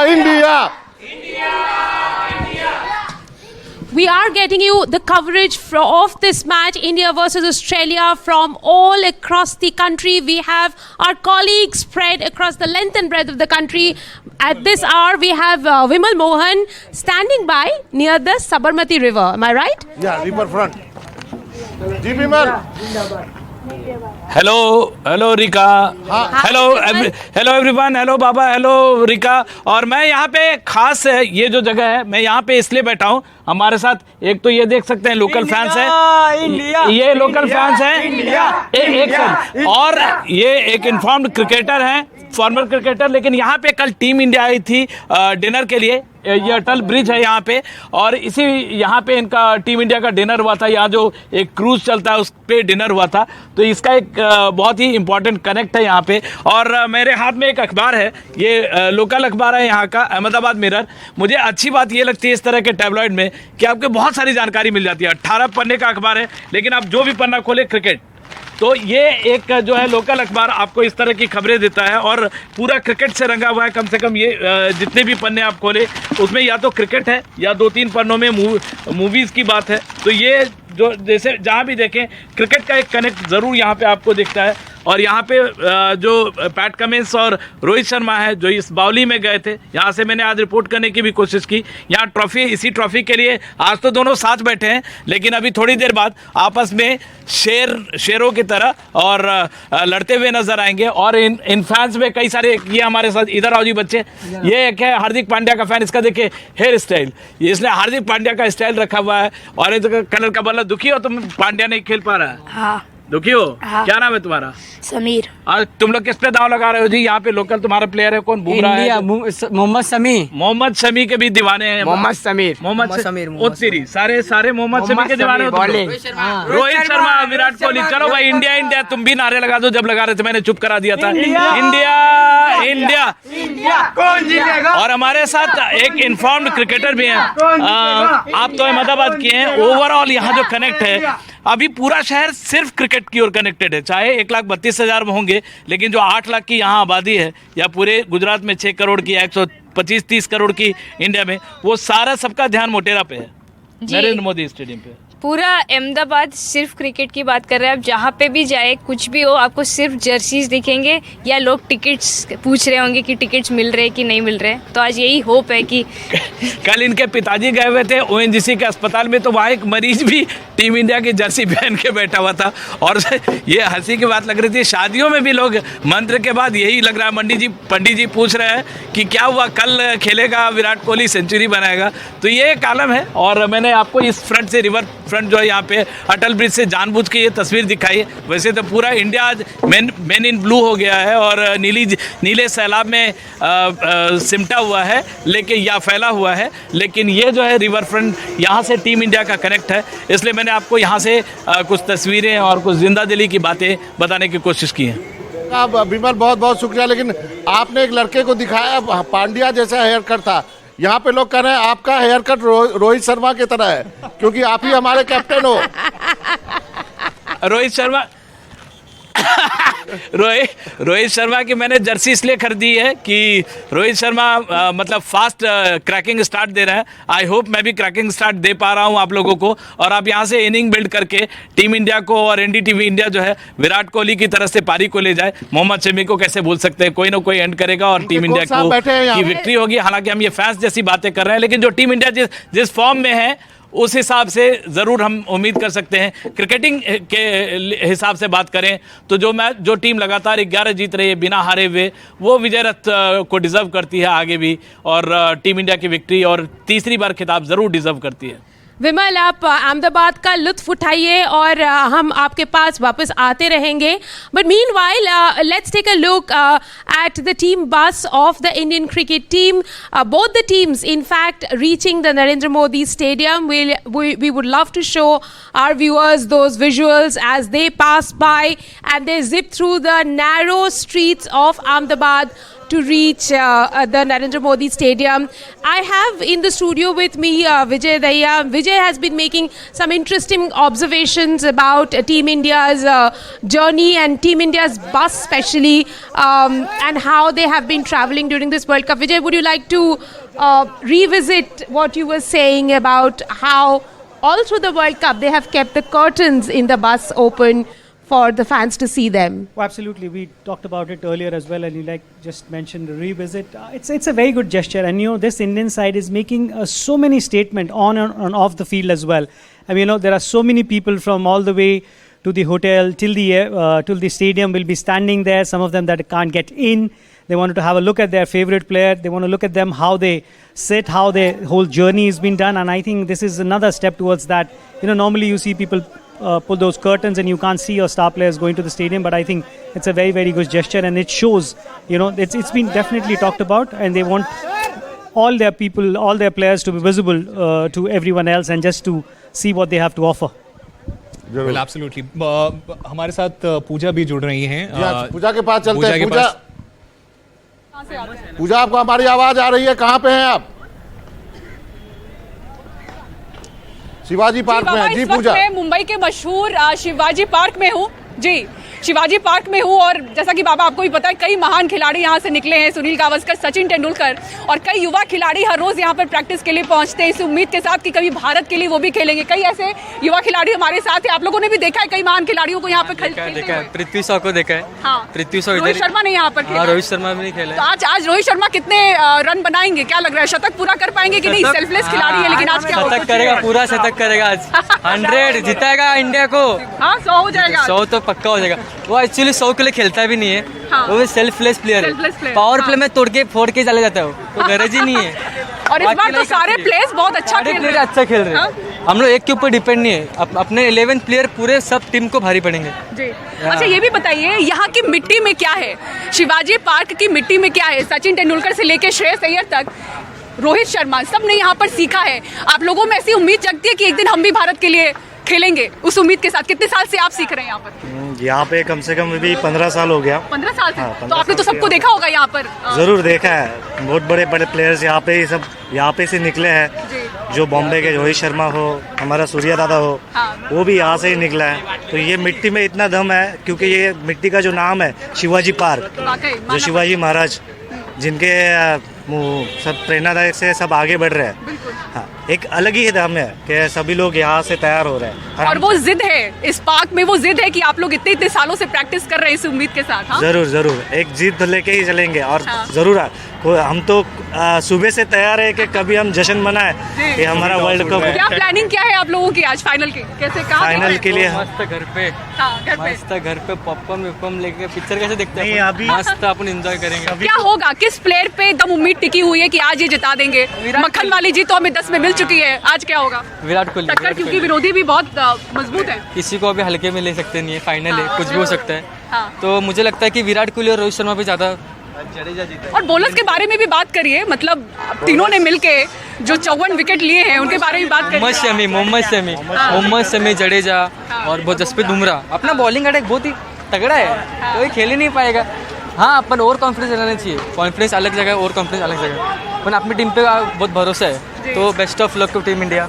S1: India.
S2: We are getting you the coverage of this match, India versus Australia, from all across the country. We have our colleagues spread across the length and breadth of the country. At this hour, we have Vimal Mohan standing by near the Sabarmati River. Am I right?
S1: Yeah, river front. Ji Vimal.
S16: Hello hello Rika, hello hello everyone, hello Baba, hello Rika. और मैं यहाँ पे खास ये जो जगह है, मैं यहाँ पे इसलिए बैठा हूँ, हमारे साथ एक तो ये देख सकते हैं लोकल फैंस हैं, ये लोकल फैंस हैं एक सेकंड, और ये एक इन्फॉर्म्ड क्रिकेटर हैं, फॉर्मर क्रिकेटर, लेकिन यहाँ पे कल टीम इंडिया आई थी डिनर के लिए। ये अटल ब्रिज है यहाँ पे, और इसी यहाँ पे इनका टीम इंडिया का डिनर हुआ था। यहाँ जो एक क्रूज चलता है उस पे डिनर हुआ था, तो इसका एक बहुत ही इंपॉर्टेंट कनेक्ट है यहाँ पे। और मेरे हाथ में एक अखबार है, ये लोकल अखबार है यहाँ का, अहमदाबाद मिरर। मुझे अच्छी बात ये लगती है इस तरह के टैबलॉइड में कि आपको बहुत सारी जानकारी मिल जाती है। 18 पन्ने का अखबार है, लेकिन आप जो भी पन्ना खोले क्रिकेट, तो ये एक जो है लोकल अखबार आपको इस तरह की खबरें देता है, और पूरा क्रिकेट से रंगा हुआ है। कम से कम ये जितने भी पन्ने आप खोले उसमें या तो क्रिकेट है या 2-3 पन्नों में मूवीज़ की बात है। तो ये जो जैसे जहाँ भी देखें क्रिकेट का एक कनेक्ट ज़रूर यहाँ पे आपको दिखता है। और यहाँ पे जो पैट कमिंस और रोहित शर्मा है जो इस बाउली में गए थे, यहाँ से मैंने आज रिपोर्ट करने की भी कोशिश की। यहाँ ट्रॉफी, इसी ट्रॉफी के लिए आज तो दोनों साथ बैठे हैं, लेकिन अभी थोड़ी देर बाद आपस में शेरों की तरह और लड़ते हुए नजर आएंगे। और इन फैंस में कई सारे, ये हमारे साथ इधर आओ जी बच्चे, ये एक है हार्दिक पांड्या का फैन। इसका देखिए हेयर स्टाइल, इसने हार्दिक पांड्या का स्टाइल रखा हुआ है। ऑरेंज कलर का बल्ला। दुखी हो तुम पांड्या नहीं खेल पा रहा है?
S11: हाँ।
S16: दुखी हो?
S11: हाँ।
S16: क्या नाम है तुम्हारा?
S11: समीर।
S16: और तुम लोग किस पे दांव लगा रहे हो जी? यहाँ पे लोकल तुम्हारा प्लेयर है कौन? बुमराह है,
S17: मोहम्मद शमी।
S16: मोहम्मद शमी के भी दीवाने हैं।
S17: मोहम्मद समीर,
S16: सारे मोहम्मद शमी के दीवाने हो। रोहित शर्मा, विराट कोहली। चलो भाई इंडिया इंडिया, तुम भी नारे लगा दो। जब लगा रहे थे मैंने चुप करा दिया था। इंडिया इंडिया कौन जीतेगा? और हमारे साथ एक इन्फॉर्म्ड क्रिकेटर भी हैं। आप तो अहमदाबाद के हैं। ओवरऑल यहाँ जो कनेक्ट है, अभी पूरा शहर सिर्फ क्रिकेट की ओर कनेक्टेड है। चाहे 1,32,000 में होंगे, लेकिन जो 8 लाख की यहाँ आबादी है, या पूरे गुजरात में 6 करोड़ की, 125-30 करोड़ की इंडिया में, वो सारा सबका ध्यान मोटेरा पे है, नरेंद्र मोदी स्टेडियम पे।
S11: पूरा अहमदाबाद सिर्फ क्रिकेट की बात कर रहे हैं। आप जहाँ पे भी जाए, कुछ भी हो, आपको सिर्फ जर्सीज दिखेंगे, या लोग टिकट्स पूछ रहे होंगे कि टिकट्स मिल रहे कि नहीं मिल रहे। तो आज यही होप है कि
S16: कल इनके पिताजी गए हुए थे ओएनजीसी के अस्पताल में, तो वहाँ एक मरीज भी टीम इंडिया की जर्सी पहन के बैठा हुआ था। और ये हंसी की बात लग रही थी, शादियों में भी लोग मंत्र के बाद यही लग रहा है। पंडित जी पूछ रहे हैं कि क्या हुआ, कल खेलेगा विराट कोहली, सेंचुरी बनाएगा? तो ये एक आलम है। और मैंने आपको इस फ्रंट से, रिवर फ्रंट जो है यहाँ पे अटल ब्रिज से, जानबूझ के ये तस्वीर दिखाई है। वैसे तो पूरा इंडिया आज मेन इन ब्लू हो गया है और नीले सैलाब में सिमटा हुआ है, लेकिन या फैला हुआ है। लेकिन ये जो है रिवर फ्रंट, यहाँ से टीम इंडिया का कनेक्ट है, इसलिए मैंने आपको यहाँ से कुछ तस्वीरें और कुछ जिंदा दिली की बातें बताने की कोशिश की है।
S1: आप विमल बहुत बहुत शुक्रिया। लेकिन आपने एक लड़के को दिखाया, पांड्या जैसा हेयर कट था। यहाँ पे लोग कह रहे हैं आपका हेयर कट रोहित शर्मा की तरह है, क्योंकि आप ही हमारे कैप्टन हो।
S16: रोहित शर्मा रोहित शर्मा की मैंने जर्सी इसलिए खरीदी है कि रोहित शर्मा मतलब फास्ट क्रैकिंग स्टार्ट दे रहा है। आई होप मैं भी क्रैकिंग स्टार्ट दे पा रहा हूं आप लोगों को, और आप यहां से इनिंग बिल्ड करके टीम इंडिया को और एनडीटीवी इंडिया जो है विराट कोहली की तरह से पारी को ले जाए। मोहम्मद शमी को कैसे भूल सकते हैं, कोई ना कोई एंड करेगा और टीम इंडिया की विक्ट्री होगी। हालांकि हम ये फैंस जैसी बातें कर रहे हैं, लेकिन जो टीम इंडिया जिस फॉर्म में है उस हिसाब से ज़रूर हम उम्मीद कर सकते हैं। क्रिकेटिंग के हिसाब से बात करें तो जो टीम लगातार 11 जीत रही है बिना हारे हुए, वो विजय रथ को डिज़र्व करती है आगे भी, और टीम इंडिया की विक्ट्री और तीसरी बार खिताब ज़रूर डिज़र्व करती है।
S2: विमल, आप अहमदाबाद का लुत्फ उठाइए और हम आपके पास वापस आते रहेंगे। But meanwhile let's take a look at the team bus of the Indian cricket team. Both the teams, in fact, reaching the Narendra Modi Stadium. We would love to show our viewers those visuals as they pass by and they zip through the narrow streets of Ahmedabad to reach the Narendra Modi Stadium. I have in the studio with me Vijay Dahiya. Vijay has been making some interesting observations about Team India's journey and Team India's bus especially, and how they have been traveling during this World Cup. Vijay, would you like to revisit what you were saying about how all through the World Cup they have kept the curtains in the bus open for the fans to see them?
S5: Oh, absolutely. We talked about it earlier as well, and you just mentioned the revisit. It's a very good gesture, and this Indian side is making so many statements on and off the field as well. I mean, there are so many people from all the way to the hotel till the stadium will be standing there. Some of them that can't get in. They wanted to have a look at their favorite player. They want to look at them, how they sit, how their whole journey has been done. And I think this is another step towards that. Normally you see people pull those curtains and you can't see your star players going to the stadium, but I think it's a very, very good gesture, and it shows, it's been definitely talked about, and they want all their people, all their players to be visible to everyone else and just to see what they have to offer.
S3: Well, absolutely. हमारे साथ पूजा भी जुड़ रही हैं।
S1: पूजा के पास चलते हैं। पूजा, आपको हमारी आवाज आ रही है? कहाँ पे हैं आप? शिवाजी पार्क में। जी पूजा,
S21: मैं मुंबई के मशहूर शिवाजी पार्क में हूँ। जी, शिवाजी पार्क में हूँ, और जैसा कि बाबा आपको भी पता है, कई महान खिलाड़ी यहाँ से निकले हैं, सुनील गावस्कर, सचिन तेंदुलकर, और कई युवा खिलाड़ी हर रोज यहाँ पर प्रैक्टिस के लिए पहुँचते हैं इस उम्मीद के साथ कि कभी भारत के लिए वो भी खेलेंगे। कई ऐसे युवा खिलाड़ी हमारे साथ हैं। आप लोगों ने भी देखा है कई महान खिलाड़ियों को यहाँ पे
S8: देखा है। पृथ्वी शॉ को देखा है।
S21: हाँ,
S8: पृथ्वी शॉ।
S21: रोहित शर्मा ने यहाँ पर खेला।
S8: रोहित शर्मा भी नहीं खेला।
S21: तो आज रोहित शर्मा कितने रन बनाएंगे, क्या लग रहा है? शतक पूरा कर पाएंगे कि नहीं? सेल्फलेस खिलाड़ी है, लेकिन आज क्या होगा?
S8: शतक करेगा, पूरा शतक करेगा आज। 100 जिताएगा इंडिया को।
S21: हाँ, 100 हो जाएगा।
S8: 100 तो पक्का हो जाएगा। वो एक्चुअली 100 के लिए खेलता भी नहीं है।
S21: हाँ।
S8: वो सेल्फलेस प्लेयर है। पावर प्ले में तोड़ के फोड़ के चले जाता है, वो गरज ही नहीं है।
S21: और इस बार तो सारे प्लेयर्स बहुत अच्छा खेल रहे हैं।
S8: हम लोग एक के ऊपर डिपेंड नहीं है, अपने 11 प्लेयर पूरे सब टीम को भारी पड़ेंगे।
S21: जी। अच्छा, ये भी बताइए, यहाँ की मिट्टी में क्या है? शिवाजी पार्क की मिट्टी में क्या है? सचिन तेंदुलकर से लेके श्रेयस अय्यर तक, रोहित शर्मा, सब ने यहाँ पर सीखा है। आप लोगों में ऐसी उम्मीद जगती है कि एक दिन हम भी भारत के लिए खेलेंगे? उस उम्मीद के साथ कितने साल से आप सीख रहे हैं यहाँ पर?
S19: यहाँ पे कम से कम भी 15 साल हो गया।
S21: 15 साल से?
S19: हाँ,
S21: तो आपने तो सबको देखा होगा यहाँ पर?
S19: जरूर देखा है। बहुत बड़े बड़े प्लेयर्स यहाँ पे सब यहाँ पे से निकले हैं। जो बॉम्बे के रोहित शर्मा हो, हमारा सूर्या दादा हो, वो भी यहाँ से ही निकला है। तो ये मिट्टी में इतना दम है, क्योंकि ये मिट्टी का जो नाम है शिवाजी पार्क, जो शिवाजी महाराज जिनके सब प्रेरणादायक से सब आगे बढ़ रहे हैं। हाँ, एक अलग ही दम है कि सभी लोग यहाँ से तैयार हो रहे हैं।
S21: और वो जिद है इस पार्क में, वो जिद है कि आप लोग इतने सालों से प्रैक्टिस कर रहे हैं इस उम्मीद के साथ। हाँ?
S19: जरूर एक जिद लेके ही चलेंगे, और जरूर हम तो सुबह से तैयार है कि कभी हम जश्न मनाए कि हमारा वर्ल्ड कप।
S21: क्या प्लानिंग क्या है आप लोगों की आज फाइनल की? कैसे कहाँ
S19: फाइनल के लिए?
S8: मस्त घर पे। मस्त घर पे पॉपकॉर्न लेके पिक्चर कैसे देखते हैं?
S19: अभी
S8: मस्त अपन एंजॉय करेंगे।
S21: क्या होगा, किस प्लेयर पे एकदम उम्मीद टिकी हुई है कि आज ये जिता देंगे? मक्खन वाली जीत तो हमें 10 में मिल चुकी है, आज क्या होगा?
S8: विराट कोहली।
S21: टक्कर, क्योंकि विरोधी भी बहुत मजबूत है।
S8: किसी को अभी हल्के में ले सकते नहीं है, फाइनल है, कुछ भी हो सकता है। तो मुझे लगता है कि विराट कोहली और रोहित शर्मा पे ज्यादा।
S21: और बॉलर्स के बारे में भी बात करिए, मतलब तीनों ने मिलके जो 54 विकेट लिए हैं उनके बारे में बात करिए।
S8: मोहम्मद शमी, जडेजा और जसप्रीत बुमराह। अपना बॉलिंग अटैक बहुत ही तगड़ा है, कोई खेल ही नहीं पाएगा। हाँ, अपन और कॉन्फिडेंस रहना चाहिए। कॉन्फिडेंस अलग जगह और कॉन्फिडेंस अलग जगह। अपन अपनी टीम पे बहुत भरोसा है, तो best of luck to team India.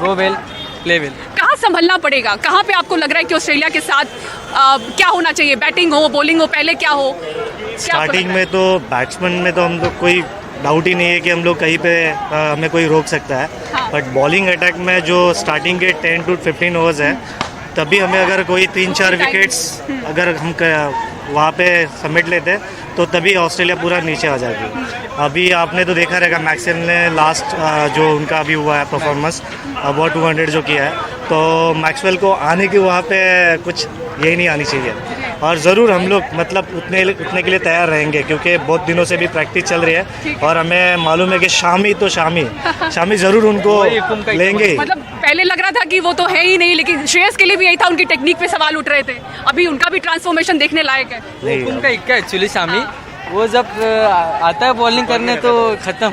S8: Go well, play well.
S21: कहाँ संभलना पड़ेगा? कहाँ पे आपको लग रहा है कि ऑस्ट्रेलिया के साथ क्या होना चाहिए, बैटिंग हो बॉलिंग हो, पहले क्या हो?
S19: स्टार्टिंग में तो बैट्समैन में तो हम लोग कोई डाउट ही नहीं है कि हम लोग कहीं पे हमें कोई रोक सकता है, बट बॉलिंग अटैक में जो स्टार्टिंग के 10 to 15 ओवर्स है तभी हमें अगर कोई 3-4 विकेट्स अगर हम वहाँ पे समेट लेते तो तभी ऑस्ट्रेलिया पूरा नीचे आ जाएगी। अभी आपने तो देखा रहेगा मैक्सवेल ने लास्ट जो उनका अभी हुआ है परफॉर्मेंस अबाउट 200 जो किया है, तो मैक्सवेल को आने की वहाँ पे कुछ यही नहीं आनी चाहिए। और ज़रूर हम लोग मतलब उतने के लिए तैयार रहेंगे क्योंकि बहुत दिनों से भी प्रैक्टिस चल रही है और हमें मालूम है कि शामी ज़रूर उनको लेंगे।
S21: मतलब पहले लग रहा था कि वो तो है ही नहीं, लेकिन श्रेयस के लिए भी यही था, उनकी टेक्निक पे सवाल उठ रहे थे। अभी उनका भी ट्रांसफॉर्मेशन देखने लायक है।
S4: उनका इक्का एक्चुअली शामी, वो जब आता है बॉलिंग करने तो खत्म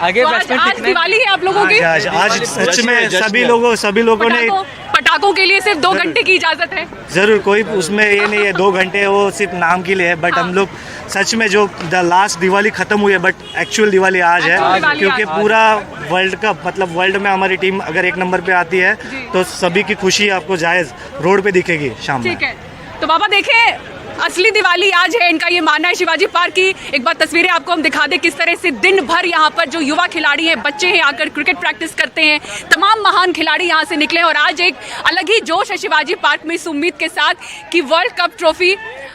S4: आगे।
S21: आज दिवाली है आप लोगों की,
S19: आज सच में सभी लोगों ने
S21: पटाखों के लिए सिर्फ 2 घंटे की इजाजत है।
S19: जरूर, कोई उसमें ये नहीं है 2 घंटे वो सिर्फ नाम के लिए है, बट हम लोग सच में जो द लास्ट दिवाली खत्म हुई है बट एक्चुअल दिवाली आज है, क्योंकि पूरा वर्ल्ड कप मतलब वर्ल्ड में हमारी टीम अगर 1 नंबर पे आती है तो सभी की खुशी आपको जायज रोड पे दिखेगी शाम में।
S21: ठीक है, तो बाबा देखें असली दिवाली आज है, इनका ये मानना है। शिवाजी पार्क की एक बार तस्वीरें आपको हम दिखा दें किस तरह से दिन भर यहाँ पर जो युवा खिलाड़ी हैं, बच्चे हैं, आकर क्रिकेट प्रैक्टिस करते हैं। तमाम महान खिलाड़ी यहाँ से निकले और आज एक अलग ही जोश है शिवाजी पार्क में इस उम्मीद के साथ कि वर्ल्ड कप ट्रॉफी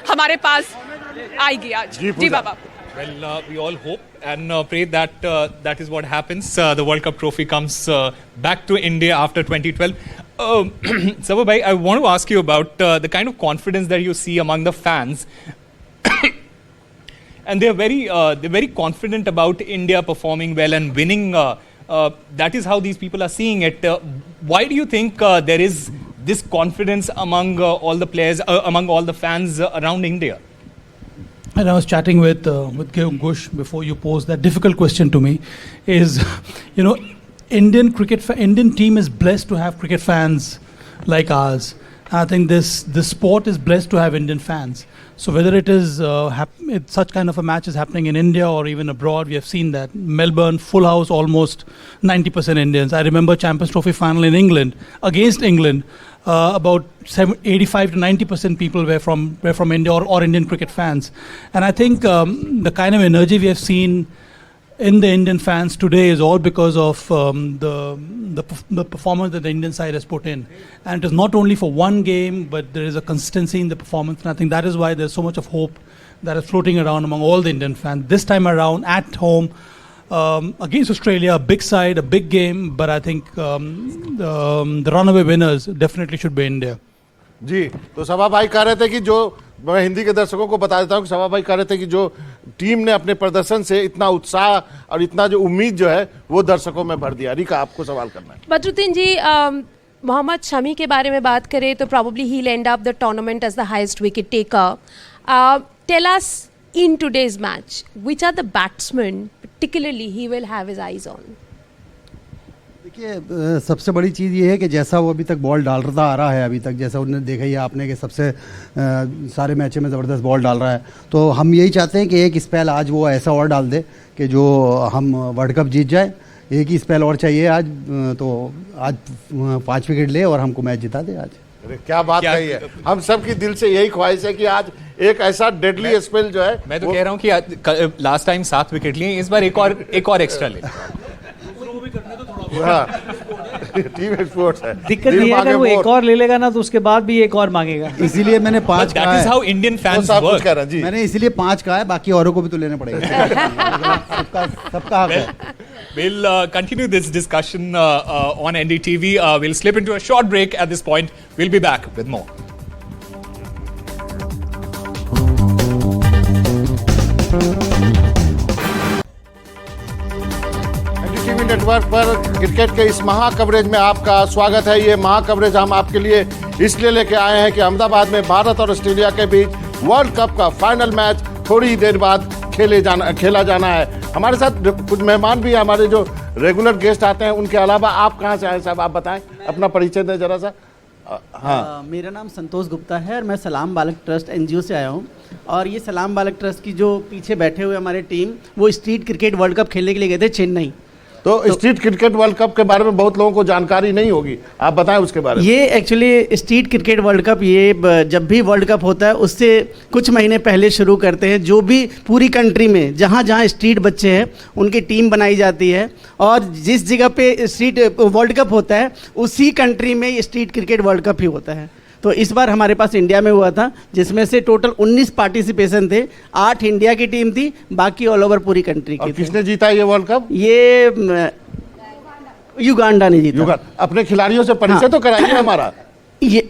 S21: हमारे पास आएगी आज। जी बाबा।
S3: Well, we all hope and pray that that is what happens. The World Cup trophy comes back to India after 2012. Sabha bhai, I want to ask you about the kind of confidence that you see among the fans, and they're very confident about India performing well and winning. That is how these people are seeing it. Why do you think there is this confidence among all the players, among all the fans around India?
S22: And I was chatting with Gush before you posed that difficult question to me. Is Indian team is blessed to have cricket fans like ours. I think this sport is blessed to have Indian fans. So whether it is such kind of a match is happening in India or even abroad, we have seen that Melbourne full house, almost 90% Indians. I remember Champions Trophy final in England against England. About 85 to 90% people were from India or Indian cricket fans, and I think the kind of energy we have seen in the Indian fans today is all because of the performance that the Indian side has put in, and it is not only for one game, but there is a consistency in the performance, and I think that is why there's so much of hope that is floating around among all the Indian fans this time around at home. Against Australia, a big side, a big game, but I think the runaway winners definitely should be India.
S1: जी, तो सभा भाई कह रहे थे कि जो मैं हिंदी के दर्शकों को बता देता हूँ कि सभा भाई कह रहे थे कि जो टीम ने अपने प्रदर्शन से इतना उत्साह और इतना जो उम्मीद जो है वो दर्शकों में भर दिया। रिका, आपको सवाल करना है।
S2: बदरुद्दीन जी, मोहम्मद शमी के बारे में बात करें तो probably he'll end up the tournament as the highest wicket taker. Tell us in today's match, which are the batsmen particularly he will have his eyes on?
S7: देखिए, सबसे बड़ी चीज़ ये है कि जैसा वो अभी तक बॉल डालता आ रहा है, अभी तक जैसा उन्होंने देखा ही आपने कि सबसे सारे मैचों में ज़बरदस्त बॉल डाल रहा है, तो हम यही चाहते हैं कि एक स्पेल आज वो ऐसा और डाल दे कि जो हम वर्ल्ड कप जीत जाए। एक ही स्पेल और चाहिए आज, तो आज 5 विकेट ले और हमको मैच जिता दे आज।
S1: अरे क्या बात कही है, हम सब की दिल से यही ख्वाहिश है कि आज एक ऐसा डेडली स्पेल जो है।
S3: मैं तो कह रहा हूँ कि लास्ट टाइम 7 विकेट लिए, इस बार एक और एक्स्ट्रा ले।
S1: टीम एक्सपोर्ट्स है,
S5: दिक्कत ये है अगर वो एक और ले लेगा ना तो उसके बाद भी एक और मांगेगा।
S7: इसीलिए मैंने 5 कहा है।
S3: How Indian fans work.
S7: मैंने इसीलिए 5 कहा है, बाकी औरों को भी तो लेने पड़ेगा। सबका हक है।
S3: We'll continue this discussion on NDTV. We'll slip into a short break at this point. We'll be back with more.
S1: NDTV network पर क्रिकेट के इस महा कवरेज में आपका स्वागत है। ये महा कवरेज हम आपके लिए इसलिए लेके आए हैं कि अहमदाबाद में भारत और ऑस्ट्रेलिया के बीच वर्ल्ड कप का फाइनल मैच थोड़ी देर बाद खेला जाना है। हमारे साथ कुछ मेहमान भी हैं, हमारे जो रेगुलर गेस्ट आते हैं। उनके अलावा आप कहाँ से आए साहब, आप बताएं, अपना परिचय दें जरा सा।
S23: हाँ, मेरा नाम संतोष गुप्ता है और मैं सलाम बालक ट्रस्ट NGO से आया हूँ। और ये सलाम बालक ट्रस्ट की जो पीछे बैठे हुए हमारे टीम, वो स्ट्रीट क्रिकेट वर्ल्ड कप खेलने के लिए गए थे चेन्नई।
S1: तो स्ट्रीट क्रिकेट वर्ल्ड कप के बारे में बहुत लोगों को जानकारी नहीं होगी, आप बताएं उसके बारे में।
S23: ये actually street cricket world cup ये जब भी वर्ल्ड कप होता है उससे कुछ महीने पहले शुरू करते हैं। जो भी पूरी कंट्री में जहाँ जहाँ स्ट्रीट बच्चे हैं उनकी टीम बनाई जाती है और जिस जगह पे स्ट्रीट वर्ल्ड कप होता है उसी कंट्री में ये स्ट्रीट क्रिकेट वर्ल्ड कप ही होता है। तो इस बार हमारे पास इंडिया में हुआ था जिसमें से टोटल 19 पार्टिसिपेशन थे, 8 इंडिया की टीम थी, बाकी ऑल ओवर पूरी कंट्री की।
S1: किसने जीता ये वर्ल्ड कप?
S23: ये युगांडा ने जीता।
S1: अपने खिलाड़ियों से परिचय तो कराइए हमारा।
S23: ये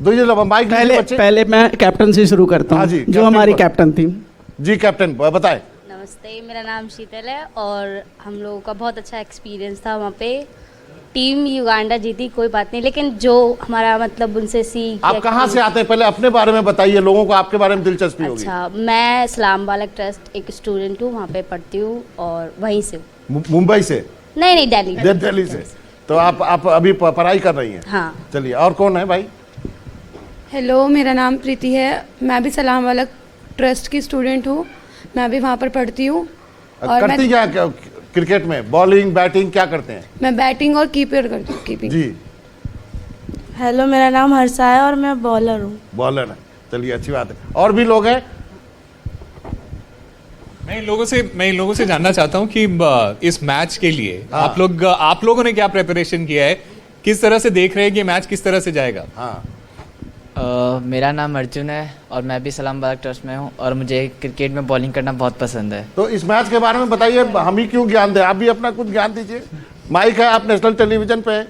S1: माइक
S23: पहले मैं कैप्टन से शुरू करता हूँ, जो हमारी कैप्टन थी।
S1: जी कैप्टन बताएं।
S9: नमस्ते, मेरा नाम शीतल है और हम लोगों का बहुत अच्छा एक्सपीरियंस था वहाँ पे। टीम युगांडा जीती, कोई बात नहीं, लेकिन जो हमारा मतलब उनसे सीख।
S1: आप कहाँ से आते हैं, पहले अपने बारे में बताइए, लोगों को आपके बारे में दिलचस्पी होगी।
S9: अच्छा, मैं इस्लाम बालक ट्रस्ट एक स्टूडेंट हूँ, वहाँ पे पढ़ती हूँ और वहीं से हूँ।
S1: मुंबई से?
S9: नहीं, दिल्ली।
S1: दिल्ली से। तो आप अभी पढ़ाई कर रही हैं?
S9: हाँ।
S1: चलिए, और कौन है भाई?
S10: हेलो, मेरा नाम प्रीति है, मैं भी सलाम बालक ट्रस्ट की स्टूडेंट हूँ, मैं भी वहाँ पर पढ़ती हूँ। और
S1: करती क्या क्रिकेट में? बॉलिंग, बैटिंग, क्या करते हैं?
S10: मैं बैटिंग और कीपर करती हूँ। कीपिंग।
S1: जी।
S10: हेलो, मेरा नाम हर्षा है और मैं बॉलर हूँ।
S1: बॉलर है, चलिए अच्छी बात है। और भी लोग हैं?
S3: मैं इन लोगों से जानना चाहता हूँ कि इस मैच के लिए आप लोगों ने क्या प्रिपरेशन किया है, किस तरह से देख रहे हैं कि मैच किस तरह से जाएगा?
S4: मेरा नाम अर्जुन है और मैं भी सलाम बालक ट्रस्ट में हूँ और मुझे क्रिकेट में बॉलिंग करना बहुत पसंद है।
S1: तो इस मैच के बारे में बताइए, हम ही क्यों ज्ञान दें, आप भी अपना कुछ ज्ञान दीजिए। माइक है, आप नेशनल टेलीविजन पे हैं।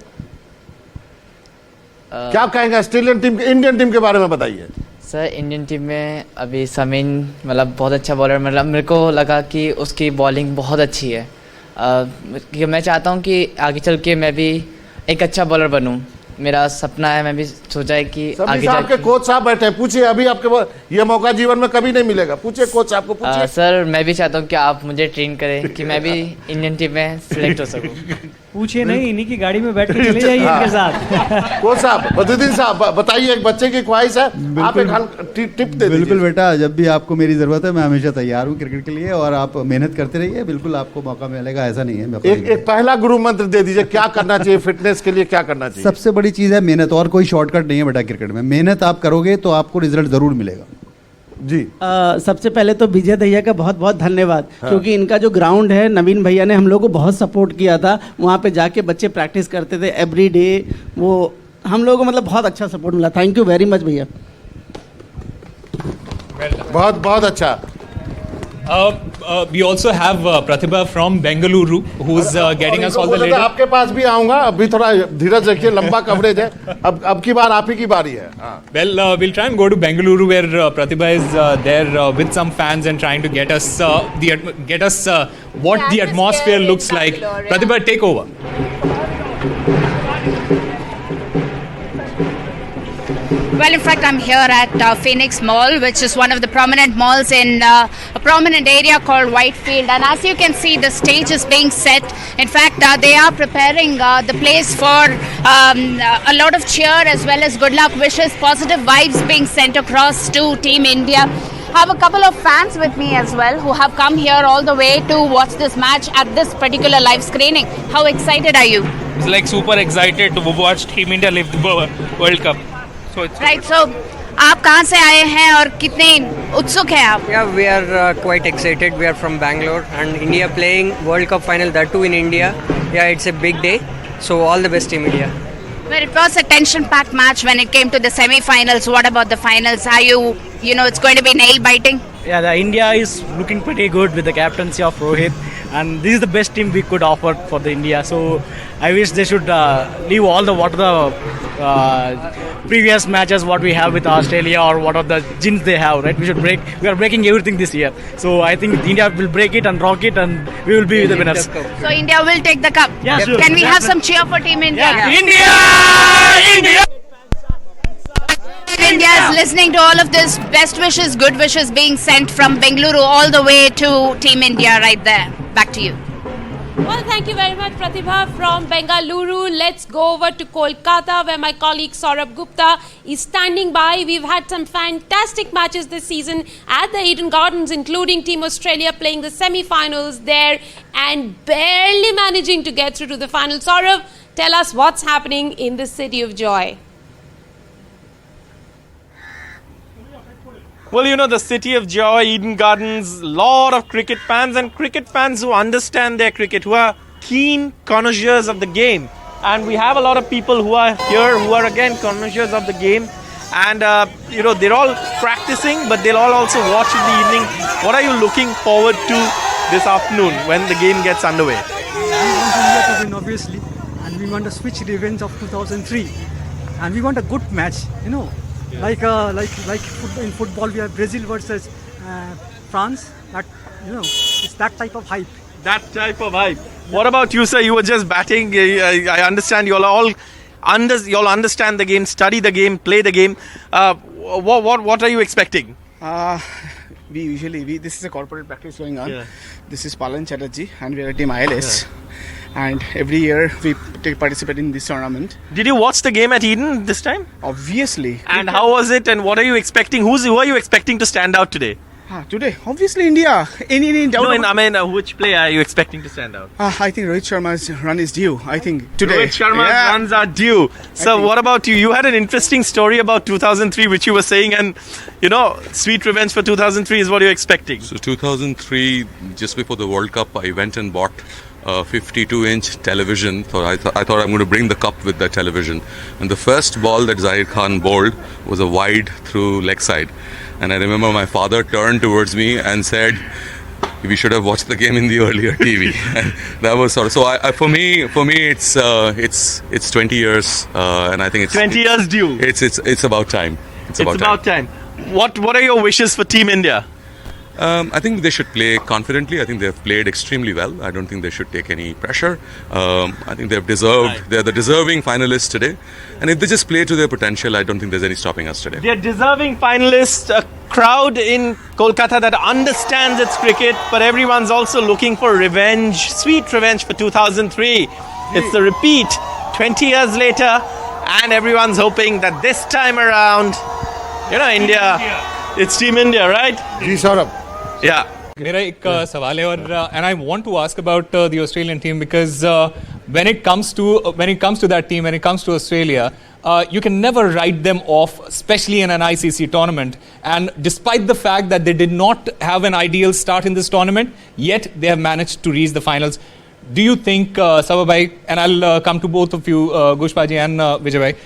S1: क्या कहेंगे ऑस्ट्रेलियन टीम, इंडियन टीम के बारे में बताइए।
S4: सर, इंडियन टीम में अभी समीन मतलब बहुत अच्छा बॉलर, मतलब मेरे को लगा कि उसकी बॉलिंग बहुत अच्छी है। मैं चाहता हूँ कि आगे चल के मैं भी एक अच्छा बॉलर बनूँ, मेरा सपना है। मैं भी सोचा है कि आगे
S1: आपके कोच साहब बैठे हैं, पूछिए, अभी आपके ये मौका जीवन में कभी नहीं मिलेगा, पूछिए कोच साहब को, पूछिए।
S4: सर, मैं भी चाहता हूँ कि आप मुझे ट्रेन करें कि मैं भी इंडियन टीम में सिलेक्ट हो सकूँ।
S5: पूछिए नहीं, इन्हीं की गाड़ी में बैठ के चले जाइए इनके साथ।
S1: कोच साहब, बदरुद्दीन साहब बताइए, एक बच्चे की ख्वाहिश है, आप एक टिप दे दीजिए।
S7: बिल्कुल बेटा, जब भी आपको मेरी ज़रूरत है मैं हमेशा तैयार हूँ क्रिकेट के लिए, और आप मेहनत करते रहिए, बिल्कुल आपको मौका मिलेगा, ऐसा नहीं है।
S1: एक पहला गुरु मंत्र दे दीजिए, क्या करना चाहिए फिटनेस के लिए, क्या करना चाहिए?
S7: सबसे बड़ी चीज़ है मेहनत, और कोई शॉर्टकट नहीं है बेटा क्रिकेट में। मेहनत आप करोगे तो आपको रिजल्ट ज़रूर मिलेगा।
S1: जी।
S23: सबसे पहले तो विजय भैया का बहुत बहुत धन्यवाद। हाँ। क्योंकि इनका जो ग्राउंड है, नवीन भैया ने हम लोग को बहुत सपोर्ट किया था, वहाँ पे जाके बच्चे प्रैक्टिस करते थे एवरी डे, वो हम लोगों को मतलब बहुत अच्छा सपोर्ट मिला। थैंक यू वेरी मच भैया।
S1: बहुत बहुत अच्छा।
S3: We also have Pratibha from Bengaluru who's getting us all the latest.
S1: आपके पास भी आऊंगा, अभी थोड़ा धीरज रखिए, लंबा कवरेज है। अब की बार आप ही की बारी है।
S3: Well, we'll try and go to Bengaluru where Pratibha is there with some fans and trying to get us what the atmosphere looks like. Pratibha, take over.
S12: Well, in fact, I'm here at Phoenix Mall, which is one of the prominent malls in a prominent area called Whitefield. And as you can see, the stage is being set. In fact, they are preparing the place for a lot of cheer as well as good luck wishes, positive vibes being sent across to Team India. I have a couple of fans with me as well who have come here all the way to watch this match at this particular live screening. How excited are you?
S24: It's like super excited to watch Team India live the World Cup. So it's
S12: right. So, आप कहाँ से आए हैं और कितने उत्सुक हैं आप?
S25: Yeah, we are quite excited. We are from Bangalore and India playing World Cup final, that too in India. Yeah, it's a big day. So all the best, Team India.
S12: Well, it was a tension-packed match when it came to the semi-finals. What about the finals? Are you know, it's going to be nail-biting?
S26: Yeah, the India is looking pretty good with the captaincy of Rohit, and this is the best team we could offer for the India. So I wish they should leave all the previous matches what we have with Australia or what are the gins they have, right? We are breaking everything this year. So I think India will break it and rock it, and we will be the winners.
S12: So India will take the cup.
S26: Yeah, sure.
S12: Can we have some cheer for Team India?
S26: Yeah. India!
S12: India is listening to all of this. Best wishes, good wishes being sent from Bengaluru all the way to Team India right there. Back to you.
S2: Well, thank you very much, Pratibha from Bengaluru. Let's go over to Kolkata, where my colleague Saurabh Gupta is standing by. We've had some fantastic matches this season at the Eden Gardens, including Team Australia playing the semi-finals there and barely managing to get through to the final. Saurabh, tell us what's happening in the City of Joy.
S6: Well, you know, the City of Joy, Eden Gardens, lot of cricket fans and cricket fans who understand their cricket, who are keen connoisseurs of the game. And we have a lot of people who are here who are again connoisseurs of the game. And, you know, they're all practicing, but they'll all also watch in the evening. What are you looking forward to this afternoon when the game gets underway?
S13: We want India to win, obviously. And we want to switch revenge of 2003. And we want a good match, you know. Like in football, we have Brazil versus France. That, you know, it's that type of hype.
S6: That type of hype. What about you, sir? You were just batting. I understand you all understand the game, study the game, play the game. What are you expecting?
S14: This is a corporate practice going on. Yeah. This is Palan Chatterjee and we are a team ILS. Yeah. And every year we participate in this tournament.
S6: Did you watch the game at Eden this time?
S14: Obviously.
S6: And how was it? And what are you expecting? Who are you expecting to stand out today?
S14: Today, obviously India. Any doubt?
S6: No, which player are you expecting to stand out?
S14: I think Rohit Sharma's run is due. I think today.
S6: Rohit Sharma's runs are due. So what about you? You had an interesting story about 2003 which you were saying, and you know, sweet revenge for 2003 is what you're expecting.
S15: So 2003, just before the World Cup, I went and bought a 52-inch television. So I thought I'm going to bring the cup with that television. And the first ball that Zahir Khan bowled was a wide through leg side. And I remember my father turned towards me and said, "We should have watched the game in the earlier TV." And that was sort of so. For me, it's 20 years, and I think it's
S6: 20 years due.
S15: It's about time.
S6: It's about time. What are your wishes for Team India?
S15: I think they should play confidently. I think they've played extremely well. I don't think they should take any pressure. I think they're the deserving finalists today. And if they just play to their potential, I don't think there's any stopping us today.
S6: They're deserving finalists, a crowd in Kolkata that understands its cricket, but everyone's also looking for revenge, sweet revenge for 2003. It's the repeat 20 years later, and everyone's hoping that this time around, you know, India, it's Team India, right?
S1: Ji Saurabh.
S6: Yeah.
S3: मेरा एक सवाल है और and I want to ask about the Australian team because when it comes to that team, when it comes to Australia, you can never write them off, especially in an ICC tournament. And despite the fact that they did not have an ideal start in this tournament, yet they have managed to reach the finals. Do you think, Sababhai, and I'll come to both of you, Gushpaji and Vijay,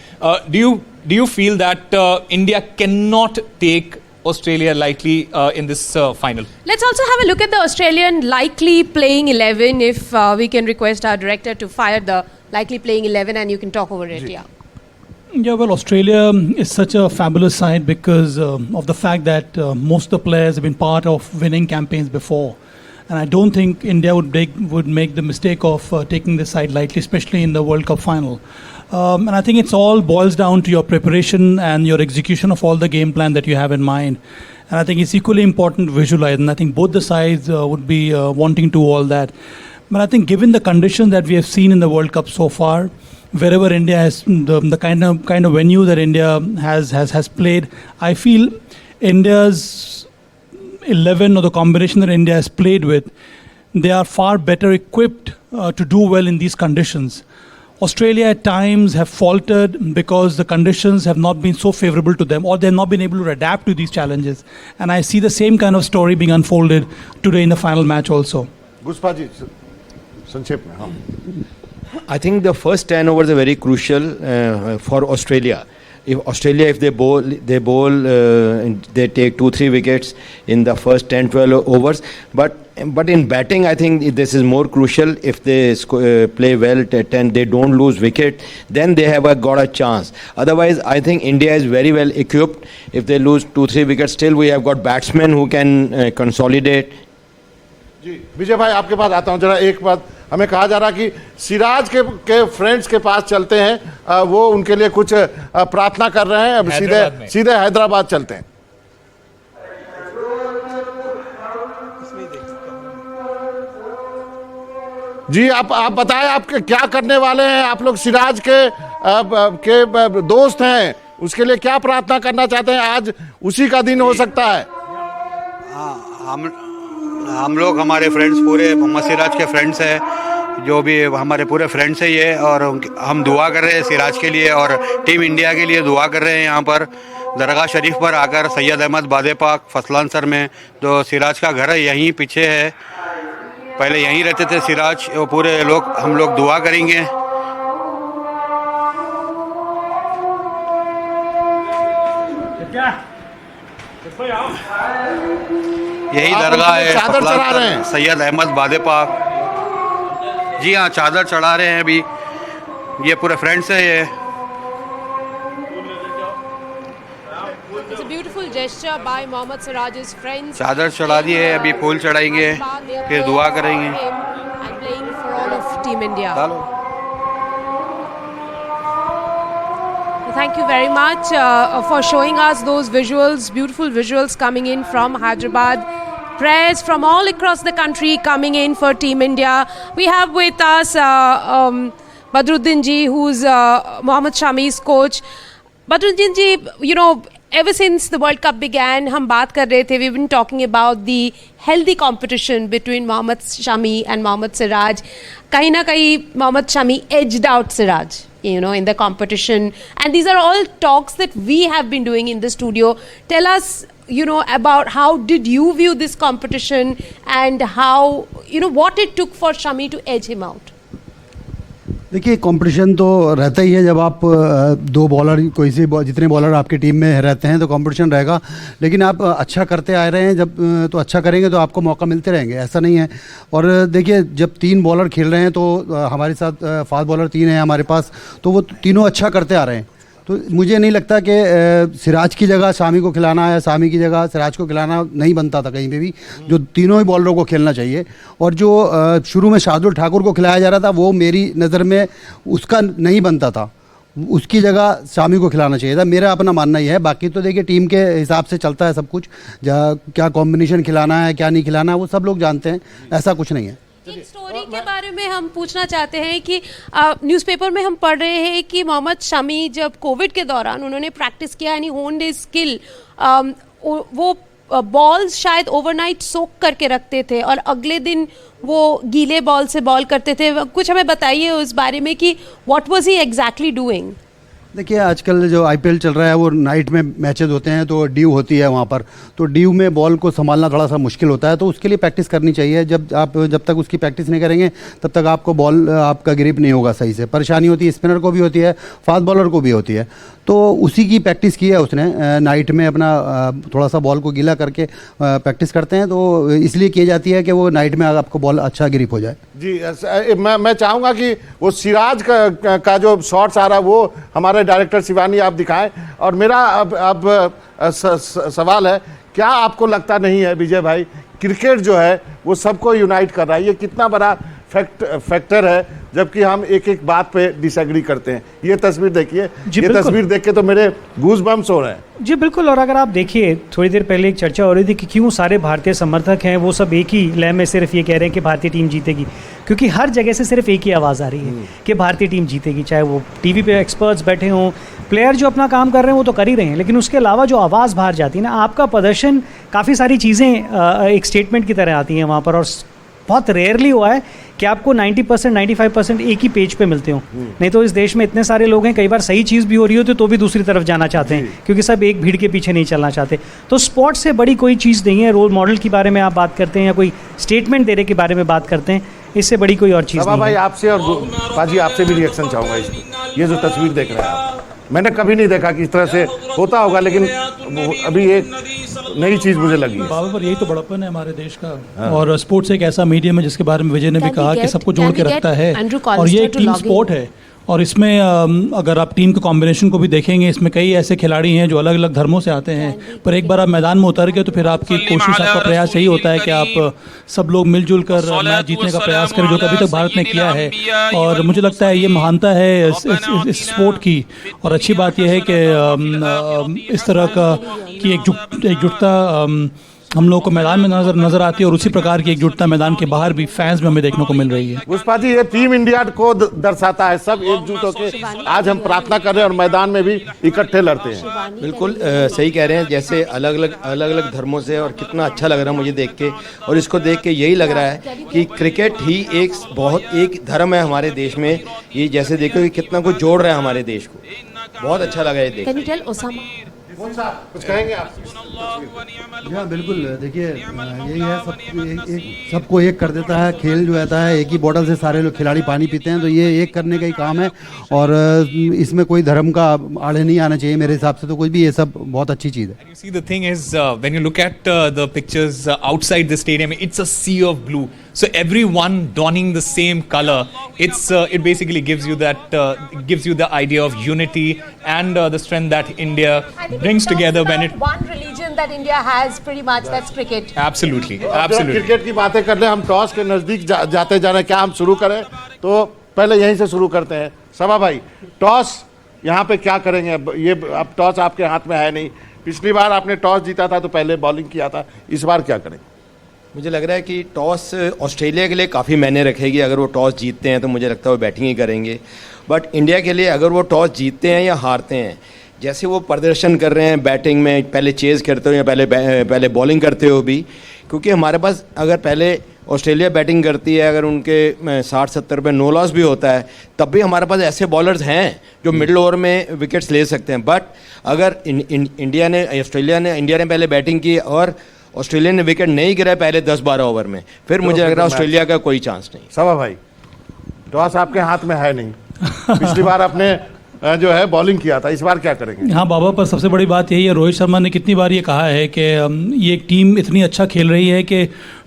S3: do you feel that India cannot take Australia likely in this final?
S2: Let's also have a look at the Australian likely playing 11 if we can request our director to fire the likely playing 11 and you can talk over it. Yeah.
S22: Yeah, well, Australia is such a fabulous side because of the fact that most of the players have been part of winning campaigns before. And I don't think India would make the mistake of taking this side lightly, especially in the World Cup final. And I think it's all boils down to your preparation and your execution of all the game plan that you have in mind. And I think it's equally important to visualize. And I think both the sides would be wanting to all that. But I think given the conditions that we have seen in the World Cup so far, wherever India has the kind of venue that India has played, I feel India's 11 or the combination that India has played with, they are far better equipped to do well in these conditions. Australia at times have faltered because the conditions have not been so favorable to them or they have not been able to adapt to these challenges. And I see the same kind of story being unfolded today in the final match also.
S1: Gushpaji, संक्षेप में हाँ.
S18: I think the first 10 overs are very crucial for Australia. If they bowl, they take 2-3 wickets in the first 10-12 overs. But in batting, I think this is more crucial. If they play well, they don't lose wicket, then they have got a chance. Otherwise, I think India is very well equipped. If they lose 2-3 wickets, still we have got batsmen who can consolidate.
S1: जी विजय भाई आपके पास आता हूँ जरा. एक बात हमें कहा जा रहा कि सिराज के फ्रेंड्स के पास चलते हैं, वो उनके लिए कुछ प्रार्थना कर रहे हैं. अब सीधे हैदराबाद चलते हैं. जी आप बताएं, आप क्या करने वाले हैं? आप लोग सिराज के दोस्त हैं, उसके लिए क्या प्रार्थना करना चाहते हैं? आज उसी का दिन हो सकता है।
S8: हम लोग हमारे फ्रेंड्स पूरे मोहम्मद सिराज के फ्रेंड्स हैं, जो भी हमारे पूरे फ्रेंड्स हैं ये, और हम दुआ कर रहे हैं सिराज के लिए और टीम इंडिया के लिए दुआ कर रहे हैं। यहाँ पर दरगाह शरीफ पर आकर सैयद अहमद बादे पाक फसलान सर में, जो सिराज का घर है यहीं पीछे है, पहले यहीं रहते थे सिराज, वो पूरे लोग हम लोग दुआ करेंगे। यही दरगाह है
S1: चादर चढ़ा रहे हैं
S8: सैयद अहमद बादे पाक। जी हाँ, चादर चढ़ा रहे हैं अभी, ये पूरे फ्रेंड्स है ये।
S2: It's a beautiful gesture by Mohammad Siraj's friends.
S8: चादर चढ़ा दी है, अभी फूल चढ़ाएंगे, फिर दुआ करेंगे।
S2: And playing for all of Team India. Thank you very much for showing us those visuals, beautiful visuals coming in from Hyderabad. Prayers from all across the country coming in for Team India. We have with us Badruddin ji, who's Mohammad Shami's coach. Badruddin ji, you know, ever since the World Cup began, हम बात कर रहे थे, we've been talking about the healthy competition between Mohammad Shami and Mohammad Siraj. कहीं ना कहीं Mohammad Shami edged out Siraj, you know, in the competition. And these are all talks that we have been doing in the studio. Tell us, you know, about how did you view this competition and how, you know, what it took for Shami to edge him out?
S7: देखिए, competition तो रहता ही है। जब आप दो bowler, कोई सी जितने bowler आपकी टीम में रहते हैं तो कंपटीशन रहेगा, लेकिन आप अच्छा करते आ रहे हैं जब तो अच्छा करेंगे तो आपको मौका मिलते रहेंगे, ऐसा नहीं है। और देखिए, जब 3 बॉलर खेल रहे हैं तो हमारे साथ फास्ट बॉलर 3 हैं हमारे पास, तो वो तीनों अच्छा करते आ रहे हैं। तो मुझे नहीं लगता कि सिराज की जगह शामी को खिलाना है, शामी की जगह सिराज को खिलाना नहीं बनता था कहीं पे भी। जो तीनों ही बॉलरों को खेलना चाहिए। और जो शुरू में शार्दुल ठाकुर को खिलाया जा रहा था, वो मेरी नज़र में उसका नहीं बनता था, उसकी जगह शामी को खिलाना चाहिए था। मेरा अपना मानना ही है। बाकी तो देखिए, टीम के हिसाब से चलता है सब कुछ, क्या कॉम्बिनेशन खिलाना है क्या नहीं खिलाना है वो सब लोग जानते हैं, ऐसा कुछ नहीं है।
S2: एक स्टोरी के बारे में हम पूछना चाहते हैं कि न्यूज़पेपर में हम पढ़ रहे हैं कि मोहम्मद शमी जब कोविड के दौरान उन्होंने प्रैक्टिस किया, यानी होन्ड हिज स्किल, वो बॉल्स शायद ओवरनाइट सोक करके रखते थे और अगले दिन वो गीले बॉल से बॉल करते थे। कुछ हमें बताइए उस बारे में कि what was he exactly doing.
S7: देखिए, आजकल जो IPL चल रहा है वो नाइट में मैचेस होते हैं, तो ड्यू होती है वहाँ पर, तो ड्यू में बॉल को संभालना थोड़ा सा मुश्किल होता है, तो उसके लिए प्रैक्टिस करनी चाहिए। जब तक उसकी प्रैक्टिस नहीं करेंगे तब तक आपको बॉल आपका ग्रिप नहीं होगा सही से। परेशानी होती है, स्पिनर को भी होती है, फास्ट बॉलर को भी होती है। तो उसी की प्रैक्टिस की है उसने, नाइट में अपना थोड़ा सा बॉल को गीला करके प्रैक्टिस करते हैं, तो इसलिए की जाती है कि वो नाइट में आपको बॉल अच्छा ग्रिप हो जाए।
S1: जी, मैं चाहूँगा कि वो सिराज का जो शॉट्स आ रहा है वो हमारे डायरेक्टर शिवानी आप दिखाएं। और मेरा अब सवाल है, क्या आपको लगता नहीं है विजय भाई, क्रिकेट जो है वो सबको यूनाइट कर रहा है? ये कितना बड़ा फैक्टर है, जबकि हम एक एक बात पे डिसएग्री करते हैं। ये तस्वीर देखिए, ये तस्वीर देख के तो मेरे गूज बम्स हो रहे हैं।
S5: जी बिल्कुल। और अगर आप देखिए, थोड़ी देर पहले एक चर्चा हो रही थी कि क्यों सारे भारतीय समर्थक हैं वो सब एक ही लय में सिर्फ ये कह रहे हैं कि भारतीय टीम जीतेगी, क्योंकि हर जगह से सिर्फ एक ही आवाज़ आ रही है कि भारतीय टीम जीतेगी। चाहे वो टीवी पे एक्सपर्ट्स बैठे हों, प्लेयर जो अपना काम कर रहे हैं वो तो कर ही रहे हैं, लेकिन उसके अलावा जो आवाज़ बाहर जाती है ना, आपका प्रदर्शन, काफ़ी सारी चीज़ें एक स्टेटमेंट की तरह आती हैं वहाँ पर। और बहुत रेयरली हुआ है कि आपको 90% 95% एक ही पेज पे मिलते हो। नहीं तो इस देश में इतने सारे लोग हैं, कई बार सही चीज़ भी हो रही होती तो भी दूसरी तरफ जाना चाहते हैं, क्योंकि सब एक भीड़ के पीछे नहीं चलना चाहते। तो स्पोर्ट्स से बड़ी कोई चीज़ नहीं है। रोल मॉडल के बारे में आप बात करते हैं या कोई स्टेटमेंट देने के बारे में बात करते हैं, इससे बड़ी कोई और चीज़ नहीं है।
S1: भाई आपसे और पाजी आपसे भी रिएक्शन चाहूँगा इसमें। ये जो तस्वीर देख रहे हैं आप, मैंने कभी नहीं देखा कि इस तरह से होता होगा, लेकिन अभी एक नई चीज मुझे लगी है।
S22: बाबा, पर यही तो बड़प्पन है हमारे देश का। और स्पोर्ट्स एक ऐसा मीडियम है जिसके बारे में विजय ने भी कहा कि सबको जोड़ के रखता है, और ये एक टीम स्पोर्ट है। और इसमें अगर आप टीम के कॉम्बिनेशन को भी देखेंगे, इसमें कई ऐसे खिलाड़ी हैं जो अलग अलग धर्मों से आते हैं, पर एक बार आप मैदान में उतर गए तो फिर आपकी कोशिश, आपका प्रयास यही होता है कि आप सब लोग मिलजुल कर मैच जीतने का प्रयास करें, जो कभी तक भारत ने किया है। और मुझे लगता है ये महानता है इस स्पोर्ट की। और अच्छी बात यह है कि इस तरह का की एकजुटता हम लोग को मैदान में नजर आती है, और उसी प्रकार की एकजुटता मैदान के बाहर भी फैंस में हमें देखने को मिल रही है।
S1: पुष्पा जी, ये टीम इंडिया को दर्शाता है, सब एकजुट होकर आज हम प्रार्थना कर रहे हैं और मैदान में भी इकट्ठे लड़ते हैं।
S18: बिल्कुल सही कह रहे हैं, जैसे अलग अलग धर्मों से, और कितना अच्छा लग रहा है मुझे देख के, और इसको देख के यही लग रहा है कि क्रिकेट ही एक धर्म है हमारे देश में। ये जैसे देखो कि कितना कुछ जोड़ रहा है हमारे देश को, बहुत अच्छा लगा है देख।
S1: कुछ कहेंगे आप?
S7: हाँ बिल्कुल, देखिए यही है, सबको एक कर देता है खेल जो रहता है। एक ही बॉटल से सारे लोग खिलाड़ी पानी पीते हैं, तो ये एक करने का ही काम है, और इसमें कोई धर्म का आड़े नहीं आना चाहिए मेरे हिसाब से। तो कोई भी ये सब बहुत अच्छी चीज़ है।
S3: You see, the thing is, when you look at the pictures outside the stadium, it's a sea of blue. So everyone donning the same color, it basically gives you the idea of unity and the strength that India brings together when it.
S2: One religion that India has pretty much, that's cricket.
S3: Absolutely.
S1: Cricket की बातें कर ले, हम toss के नजदीक जाते जा रहे हैं। क्या हम शुरू करें? तो पहले यहीं से शुरू करते हैं। सभा भाई, टॉस यहाँ पे क्या करेंगे? ये अब टॉस आपके हाथ में है नहीं। पिछली बार आपने टॉस जीता था तो पहले बॉलिंग किया था, इस बार क्या करें?
S18: मुझे लग रहा है कि टॉस ऑस्ट्रेलिया के लिए काफ़ी मायने रखेगी। अगर वो टॉस जीतते हैं तो मुझे लगता है वो बैटिंग ही करेंगे। बट इंडिया के लिए अगर वो टॉस जीतते हैं या हारते हैं, जैसे वो प्रदर्शन कर रहे हैं बैटिंग में, पहले चेज़ करते हो या पहले बॉलिंग करते हो भी, क्योंकि हमारे पास अगर पहले ऑस्ट्रेलिया बैटिंग करती है, अगर उनके 60-70 पे नो लॉस भी होता है, तब भी हमारे पास ऐसे बॉलर्स हैं जो मिडिल ओवर में विकेट्स ले सकते हैं। बट अगर इंडिया ने पहले बैटिंग की और ऑस्ट्रेलिया ने विकेट नहीं गिराए पहले 10-12 ओवर में, फिर मुझे लग रहा है ऑस्ट्रेलिया का कोई चांस नहीं।
S1: सभा भाई, टॉस आपके हाथ में है नहीं, पिछली बार आपने जो है बॉलिंग किया था, इस बार क्या करेंगे?
S22: हाँ बाबा, पर सबसे बड़ी बात यही है, रोहित शर्मा ने कितनी बार ये कहा है कि ये एक टीम इतनी अच्छा खेल रही है कि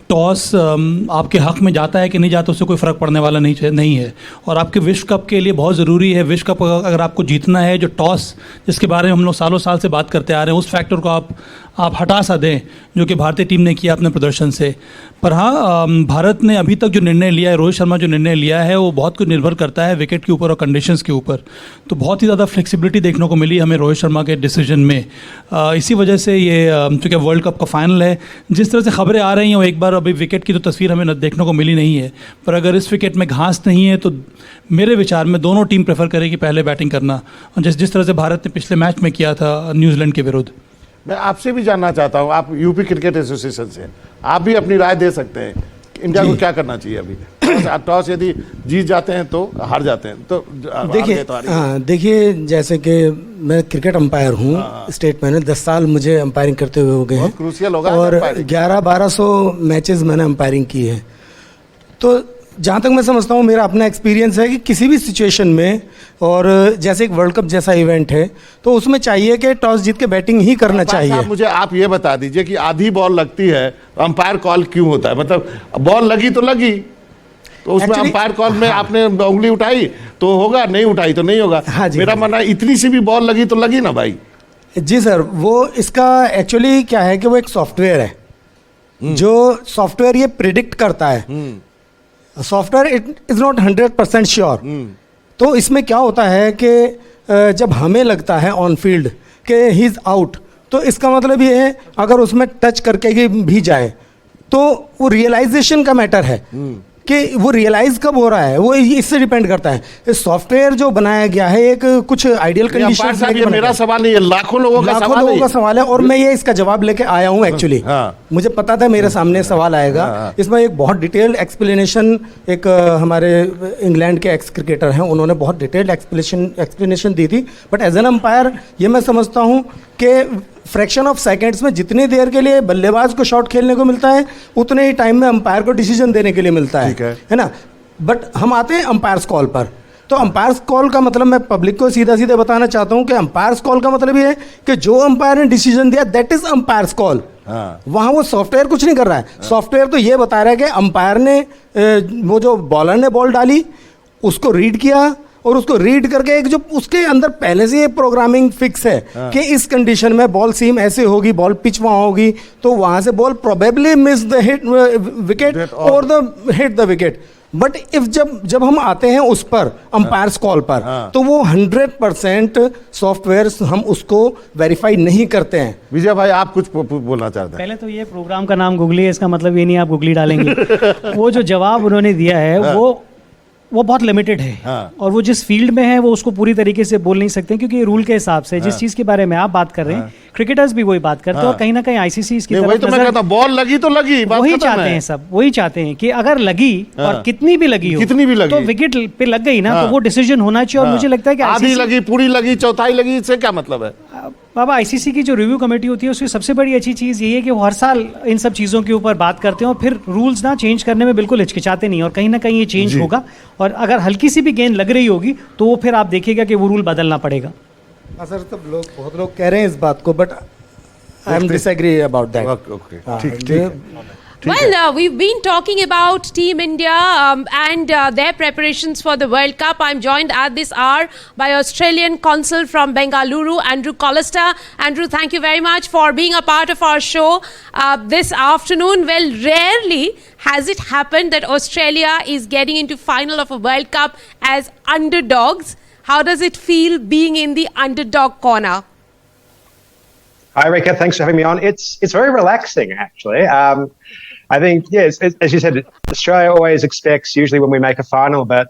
S22: टॉस आपके हक में जाता है कि नहीं जाता उससे कोई फ़र्क पड़ने वाला नहीं है। और आपके विश्व कप के लिए बहुत ज़रूरी है, विश्व कप अगर आपको जीतना है, जो टॉस जिसके बारे में हम लोग सालों साल से बात करते आ रहे हैं, उस फैक्टर को आप हटा सा दें जो कि भारतीय टीम ने किया अपने प्रदर्शन से। पर हाँ, भारत ने अभी तक जो निर्णय लिया है, रोहित शर्मा जो निर्णय लिया है, वो बहुत कुछ निर्भर करता है विकेट के ऊपर और कंडीशंस के ऊपर। तो बहुत ही ज़्यादा फ्लेक्सिबिलिटी देखने को मिली हमें रोहित शर्मा के डिसीजन में। इसी वजह से ये चूँकि वर्ल्ड कप का फाइनल है, जिस तरह से खबरें आ रही हैं, वो एक बार अभी विकेट की तो तस्वीर हमें देखने को मिली नहीं है, पर अगर इस विकेट में घास नहीं है तो मेरे विचार में दोनों टीम प्रेफर करेगी पहले बैटिंग करना, जिस तरह से भारत ने पिछले मैच में किया था न्यूजीलैंड के विरुद्ध।
S1: मैं आपसे भी जानना चाहता हूँ, आप यूपी क्रिकेट एसोसिएशन से, आप भी अपनी राय दे सकते हैं, इंडिया को क्या करना चाहिए अभी? टॉस यदि जीत जाते हैं तो हार जाते हैं तो
S11: देखिए जैसे कि मैं क्रिकेट अंपायर हूँ स्टेट में, 10 साल मुझे अंपायरिंग करते हुए हो गए हैं,
S1: क्रूशियल होगा,
S11: और 1100-1200 मैचेस मैंने अंपायरिंग की है। तो जहाँ तक मैं समझता हूँ, मेरा अपना एक्सपीरियंस है कि किसी भी सिचुएशन में, और जैसे एक वर्ल्ड कप जैसा इवेंट है, तो उसमें चाहिए कि टॉस जीत के बैटिंग ही करना चाहिए।
S1: मुझे आप ये बता दीजिए कि आधी बॉल लगती है तो अंपायर कॉल क्यों होता है? मतलब बॉल लगी तो लगी, तो उसमें अंपायर कॉल में आपने उंगली उठाई तो होगा, नहीं उठाई तो नहीं होगा।
S11: हाँ जी,
S1: मेरा मानना इतनी सी भी बॉल लगी तो लगी ना भाई।
S11: जी सर, वो इसका एक्चुअली क्या है कि वो एक सॉफ्टवेयर है, जो सॉफ्टवेयर ये प्रिडिक्ट करता है। Software it is not 100% sure. तो इसमें क्या होता है कि जब हमें लगता है ऑन फील्ड कि ही इज़ आउट, तो इसका मतलब ये है अगर उसमें टच करके भी जाए तो वो रियलाइजेशन का मैटर है कि वो रियलाइज कब हो रहा है, वो इससे डिपेंड करता है। सॉफ्टवेयर जो बनाया गया है एक कुछ आइडियल कंडीशन।
S1: मेरा सवाल नहीं है, लाखों लोगों का
S11: सवाल है, और मैं ये इसका जवाब लेके आया हूँ एक्चुअली। मुझे पता था मेरे सामने सवाल आएगा। इसमें एक बहुत डिटेल्ड एक्सप्लेनेशन, एक हमारे इंग्लैंड के एक्स क्रिकेटर हैं, उन्होंने बहुत डिटेल्ड एक्सप्लेनेशन दी थी। बट एज एन अंपायर ये मैं समझता हूँ कि फ्रैक्शन ऑफ सेकंड्स में जितनी देर के लिए बल्लेबाज को शॉट खेलने को मिलता है, उतने ही टाइम में अंपायर को डिसीजन देने के लिए मिलता है ना। बट हम आते हैं अंपायर्स कॉल पर। तो अंपायर्स कॉल का मतलब मैं पब्लिक को सीधा सीधा बताना चाहता हूं कि अंपायर्स कॉल का मतलब ये है कि जो अंपायर ने डिसीजन दिया दैट इज अंपायर्स कॉल। वहां वो सॉफ्टवेयर कुछ नहीं कर रहा है। सॉफ्टवेयर तो ये बता रहा है कि अंपायर ने वो जो बॉलर ने बॉल डाली उसको रीड किया, और उसको रीड करके एक जो उसके अंदर पहले से ये प्रोग्रामिंग फिक्स है कि इस कंडीशन में बॉल सीम ऐसे होगी, बॉल पिच वहां होगी, तो वहां से ball probably miss the hit wicket और the hit the wicket. But if जब हम आते हैं उस पर अंपायर्स कॉल पर, तो वो 100% सॉफ्टवेयर हम उसको वेरीफाई नहीं करते हैं।
S1: विजय भाई आप कुछ बोलना चाहते हैं?
S5: पहले तो ये प्रोग्राम का नाम गूगली है, इसका मतलब ये नहीं आप गूगली डालेंगे। वो जो जवाब उन्होंने दिया है वो बहुत लिमिटेड है, और वो जिस फील्ड में है वो उसको पूरी तरीके से बोल नहीं सकते, क्योंकि रूल के हिसाब से जिस चीज के बारे में आप बात कर रहे हैं, क्रिकेटर्स भी वही बात करते हैं, और कहीं ना कहीं आईसीसी इसकी तरफ
S1: वही तो मैं कहता हूं, बॉल लगी तो लगी,
S5: वही चाहते हैं सब, वही चाहते हैं कि अगर लगी और कितनी भी लगी हो, तो विकेट पे लग गई ना, तो वो डिसीजन होना चाहिए। और मुझे लगता है कि
S1: आधी लगी, पूरी लगी, चौथाई लगी, इससे क्या मतलब है?
S5: बाबा, आईसीसी की जो रिव्यू कमेटी होती है उसकी सबसे बड़ी अच्छी चीज़ ये है कि वो हर साल इन सब चीज़ों के ऊपर बात करते हैं, और फिर रूल्स ना चेंज करने में बिल्कुल हिचकिचाते नहीं, और कहीं ना कहीं ये चेंज होगा। और अगर हल्की सी भी गेंद लग रही होगी तो वो फिर आप देखिएगा कि वो रूल बदलना पड़ेगा।
S11: सर, तब बहुत लोग कह रहे हैं इस बात को, but I am disagree about that.
S1: ठीक।
S2: Well, we've been talking about Team India and their preparations for the World Cup. I'm joined at this hour by Australian consul from Bengaluru, Andrew Collister. Andrew, thank you very much for being a part of our show this afternoon. Well, rarely has it happened that Australia is getting into final of a World Cup as underdogs. How does it feel being in the underdog corner?
S9: Hi, Rika. Thanks for having me on. It's very relaxing, actually. I think, yes, as you said, Australia always expects, usually when we make a final, but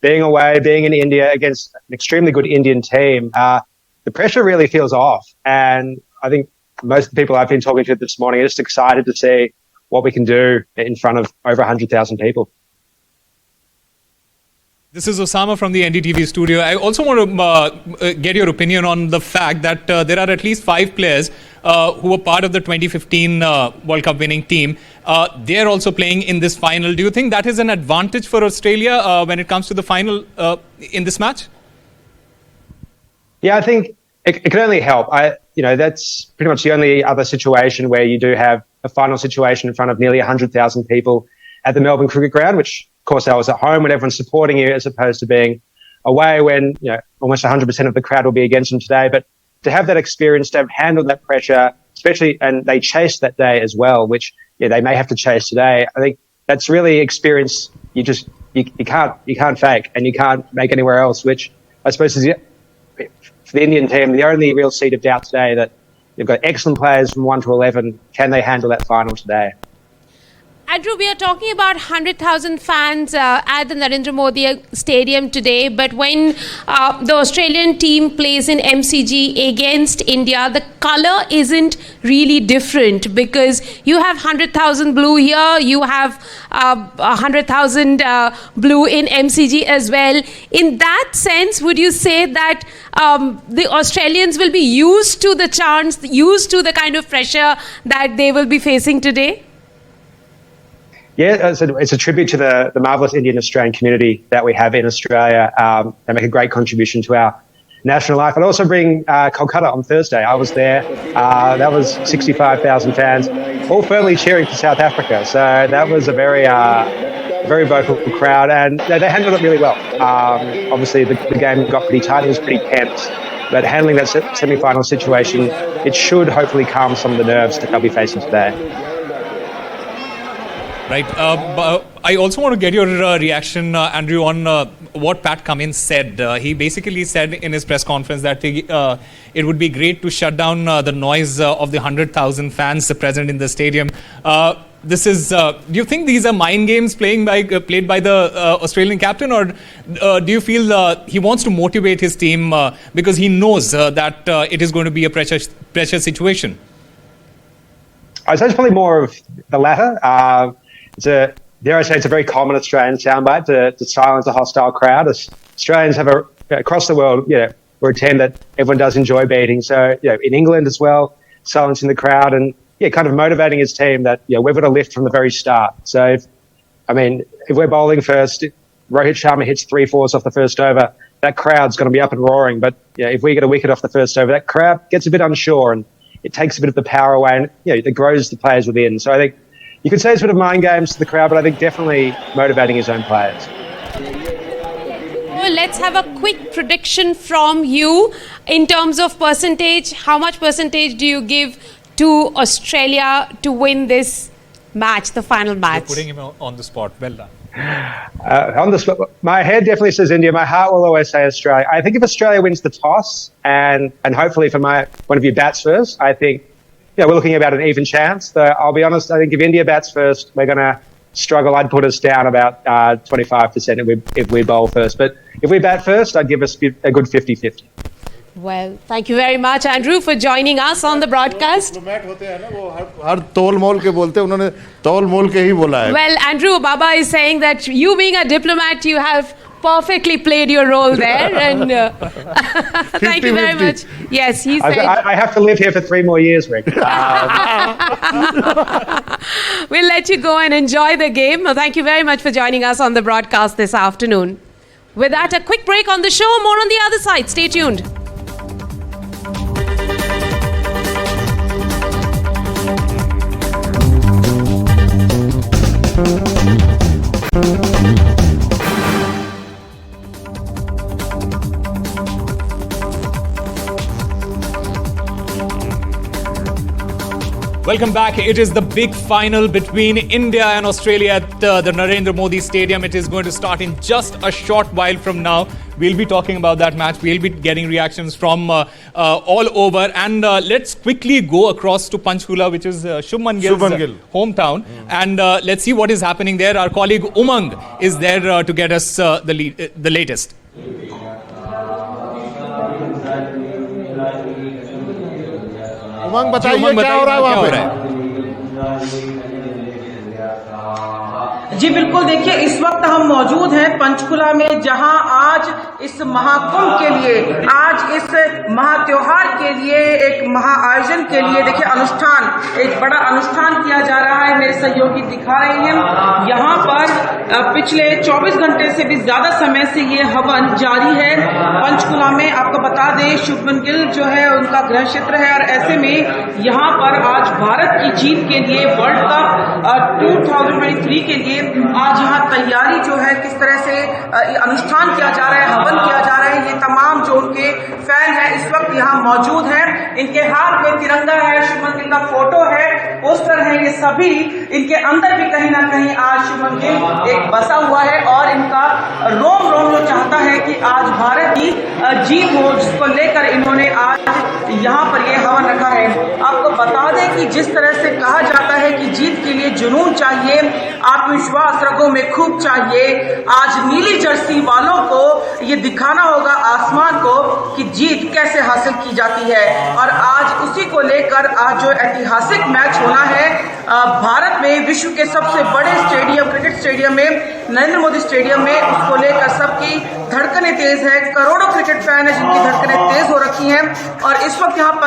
S9: being away, being in India against an extremely good Indian team, the pressure really feels off. And I think most of the people I've been talking to this morning are just excited to see what we can do in front of over 100,000 people.
S3: This is Osama from the NDTV studio. I also want to get your opinion on the fact that there are at least 5 players who were part of the 2015 World Cup winning team. They're also playing in this final. Do you think that is an advantage for Australia when it comes to the final in this match?
S9: Yeah, I think it can only help. That's pretty much the only other situation where you do have a final situation in front of nearly 100,000 people at the Melbourne Cricket Ground, which, of course, I was at home when everyone's supporting you, as opposed to being away when almost 100% of the crowd will be against them today. But to have that experience, to have handled that pressure, especially, and they chased that day as well, which they may have to chase today. I think that's really experience you can't fake, and you can't make anywhere else. Which I suppose is, for the Indian team, the only real seed of doubt today, that you've got excellent players from 1 to 11. Can they handle that final today?
S2: Andrew, we are talking about 100,000 fans at the Narendra Modi Stadium today, but when the Australian team plays in MCG against India, the colour isn't really different, because you have 100,000 blue here, you have 100,000 blue in MCG as well. In that sense, would you say that the Australians will be used to the chants, used to the kind of pressure that they will be facing today?
S9: Yeah, it's a tribute to the marvellous Indian Australian community that we have in Australia. They make a great contribution to our national life. I'd also bring Kolkata on Thursday. I was there. That was 65,000 fans, all firmly cheering for South Africa. So that was a very vocal crowd, and they handled it really well. Obviously, the game got pretty tight. It was pretty tense. But handling that semi-final situation, it should hopefully calm some of the nerves that they'll be facing today.
S3: Right. I also want to get your reaction, Andrew, on what Pat Cummins said. He basically said in his press conference that it would be great to shut down the noise of the 100,000 fans present in the stadium. Do you think these are mind games played by the Australian captain, or do you feel he wants to motivate his team because he knows that it is going to be a pressure situation?
S9: I say it's probably more of the latter. Dare I say, it's a very common Australian soundbite to silence a hostile crowd. Australians have across the world, we're a team that everyone does enjoy beating. So, in England as well, silencing the crowd and kind of motivating his team that we've got to lift from the very start. So, if we're bowling first, Rohit Sharma hits 3-4s off the first over, that crowd's going to be up and roaring. But if we get a wicket off the first over, that crowd gets a bit unsure and it takes a bit of the power away, and it grows the players within. So I think you could say it's a bit of mind games to the crowd, but I think definitely motivating his own players.
S2: Well, let's have a quick prediction from you in terms of percentage. How much percentage do you give to Australia to win this match, the final match?
S3: You're putting him on the spot. Well done.
S9: On the spot, my head definitely says India. My heart will always say Australia. I think if Australia wins the toss and hopefully from my point of view bats first, I think we're looking about an even chance. Though I'll be honest, I think if India bats first, we're going to struggle. I'd put us down about 25% if we bowl first. But if we bat first, I'd give us a good 50-50.
S2: Well, thank you very much, Andrew, for joining us on the broadcast.
S1: Diplomat होते हैं ना, वो हर तोल मोल के बोलते हैं, उन्होंने तोल मोल के ही बोला है.
S2: Well, Andrew, Baba is saying that you being a diplomat, you have perfectly played your role there, and thank you very much. Yes, he said.
S9: I have to live here for 3 more years, Rick.
S2: We'll let you go and enjoy the game. Thank you very much for joining us on the broadcast this afternoon. With that, a quick break on the show. More on the other side. Stay tuned.
S3: Welcome back. It is the big final between India and Australia at the Narendra Modi Stadium. It is going to start in just a short while from now. We'll be talking about that match. We'll be getting reactions from all over. And let's quickly go across to Panchkula, which is Shubman Gill's hometown. And let's see what is happening there. Our colleague Umang is there to get us the latest.
S1: उमंग बताइए क्या हो रहा है वहाँ पे?
S10: जी बिल्कुल, देखिए इस वक्त हम मौजूद हैं पंचकुला में, जहां आज इस महाकुंभ के लिए, आज इस महात्योहार के लिए, एक महाआयोजन के लिए देखिए अनुष्ठान, एक बड़ा अनुष्ठान किया जा रहा है। मेरे सहयोगी दिखा रहे हैं यहाँ पर पिछले 24 घंटे से भी ज्यादा समय से ये हवन जारी है पंचकुला में। आपको बता दें शुभमन गिल जो है उनका गृह क्षेत्र है, और ऐसे में यहाँ पर आज भारत की जीत के लिए, वर्ल्ड कप 2023 के लिए आज यहाँ तैयारी जो है, किस तरह से अनुष्ठान किया जा रहा है, हवन किया जा रहा है। ये तमाम जो उनके फैन हैं इस वक्त यहाँ मौजूद हैं, इनके हाथ में तिरंगा है, शुभमन गिल का फोटो है, पोस्टर है, ये सभी इनके अंदर भी कहीं ना कहीं आज शुभमन गिल एक बसा हुआ है, और इनका रोम रोम जो चाहता है कि आज भारत की जीत हो, जिसको लेकर इन्होंने आज यहाँ पर ये हवन रखा है। आपको बता दें कि जिस तरह से कहा जाता है कि जीत के लिए जुनून चाहिए, आत्मविश्वास रगों में खूब चाहिए, आज नीली जर्सी वालों को ये दिखाना होगा आसमान को कि जीत कैसे हासिल की जाती है। और आज उसी को लेकर आज जो ऐतिहासिक मैच होना है भारत में, विश्व के सबसे बड़े स्टेडियम, क्रिकेट स्टेडियम में, नरेंद्र मोदी स्टेडियम में, उसको लेकर सबकी धड़कनें तेज है। करोड़ों क्रिकेट फैन है जिनकी धड़कनें तेज हो रखी हैं, और इस वक्त यहाँ पर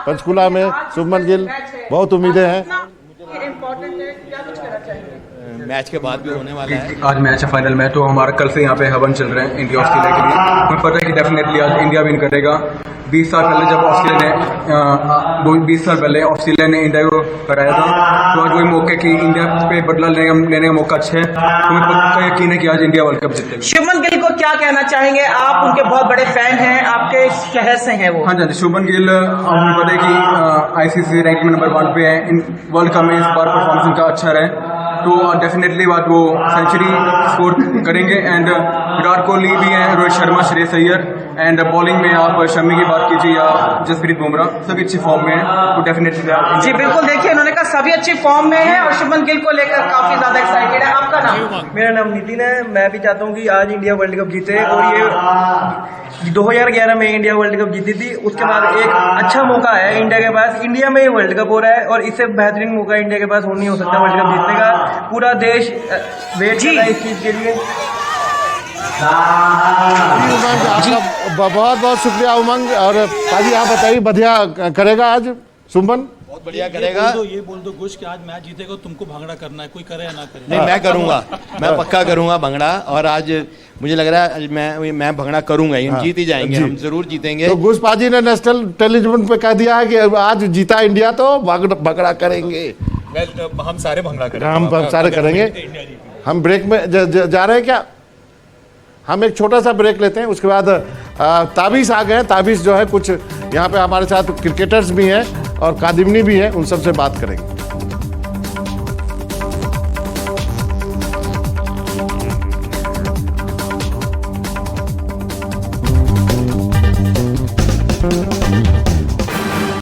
S1: पंचकुला में शुभमन गिल, बहुत उम्मीदें हैं।
S16: मैच के बाद भी होने वाला है।
S17: आज मैच है फाइनल में, तो हमारा कल से यहाँ पे हवन चल रहे हैं इंडिया ऑस्ट्रेलिया के लिए। हमें पता है कि डेफिनेटली आज इंडिया विन करेगा। 20 साल पहले जब ऑस्ट्रेलिया ने 20 साल पहले ऑस्ट्रेलिया ने इंडिया को हराया था, तो आज वही मौके की इंडिया पे बदला लेने का मौका अच्छा है। हमें पक्का यकीन है कि आज इंडिया वर्ल्ड कप जीतेगा।
S10: शुभमन गिल को क्या कहना चाहेंगे आप? उनके बहुत बड़े फैन हैं, आपके शहर से हैं वो।
S17: हाँ जी, शुभमन गिल हमें पता है कि ICC रैंकिंग में नंबर 1 पे है। वर्ल्ड कप में इस बार परफॉर्मेंस उनका अच्छा रहे, तो डेफिनेटली बात वो सेंचुरी स्कोर करेंगे। एंड विराट कोहली भी हैं, रोहित शर्मा, श्रेयस अय्यर, एंड बॉलिंग में आप शमी की बात कीजिए या जसप्रीत बुमराह, सभी अच्छी फॉर्म में है, तो डेफिनेटली
S10: जी बिल्कुल। देखिए उन्होंने कहा सभी अच्छी फॉर्म में है, और शुभमन गिल को लेकर काफी ज्यादा एक्साइटेड है। आपका नाम?
S19: मेरा नाम नितिन है। मैं भी चाहता हूँ कि आज इंडिया वर्ल्ड कप जीते, और ये 2011 में इंडिया वर्ल्ड कप जीती थी, उसके बाद एक अच्छा मौका है इंडिया के पास। इंडिया में ही वर्ल्ड कप हो रहा है, और इससे बेहतरीन मौका इंडिया के पास नहीं हो सकता वर्ल्ड कप जीतने का। पूरा देश वेट कर रहा है इस चीज के लिए।
S1: आपका बहुत बहुत शुक्रिया उमंग। और ताजी आप बताइए, बढ़िया करेगा आज शुभमन?
S16: बहुत
S18: बहुत बढ़िया करेगा।
S22: ये बोल दो घोष कि आज मैच जीतेगा तुमको भांगड़ा करना है, कोई करे या ना करे।
S18: नहीं, मैं करूंगा, मैं पक्का करूंगा भंगड़ा, और आज मुझे लग रहा है मैं भंगड़ा करूंगा, हम जीत ही जाएंगे, हम जरूर जीतेंगे।
S1: तो घोष पाजी ने नेशनल टेलीविजन पे कह दिया है कि आज जीता इंडिया तो भंगड़ा करेंगे।
S3: हम सारे भंगड़ा करेंगे,
S1: हम सारे करेंगे। हम ब्रेक में जा रहे हैं क्या? हम एक छोटा सा ब्रेक लेते हैं, उसके बाद ताबिश आ गए। ताबिश जो है कुछ यहाँ पे हमारे साथ क्रिकेटर्स भी हैं और कादिमनी भी हैं, उन सबसे बात करेंगे।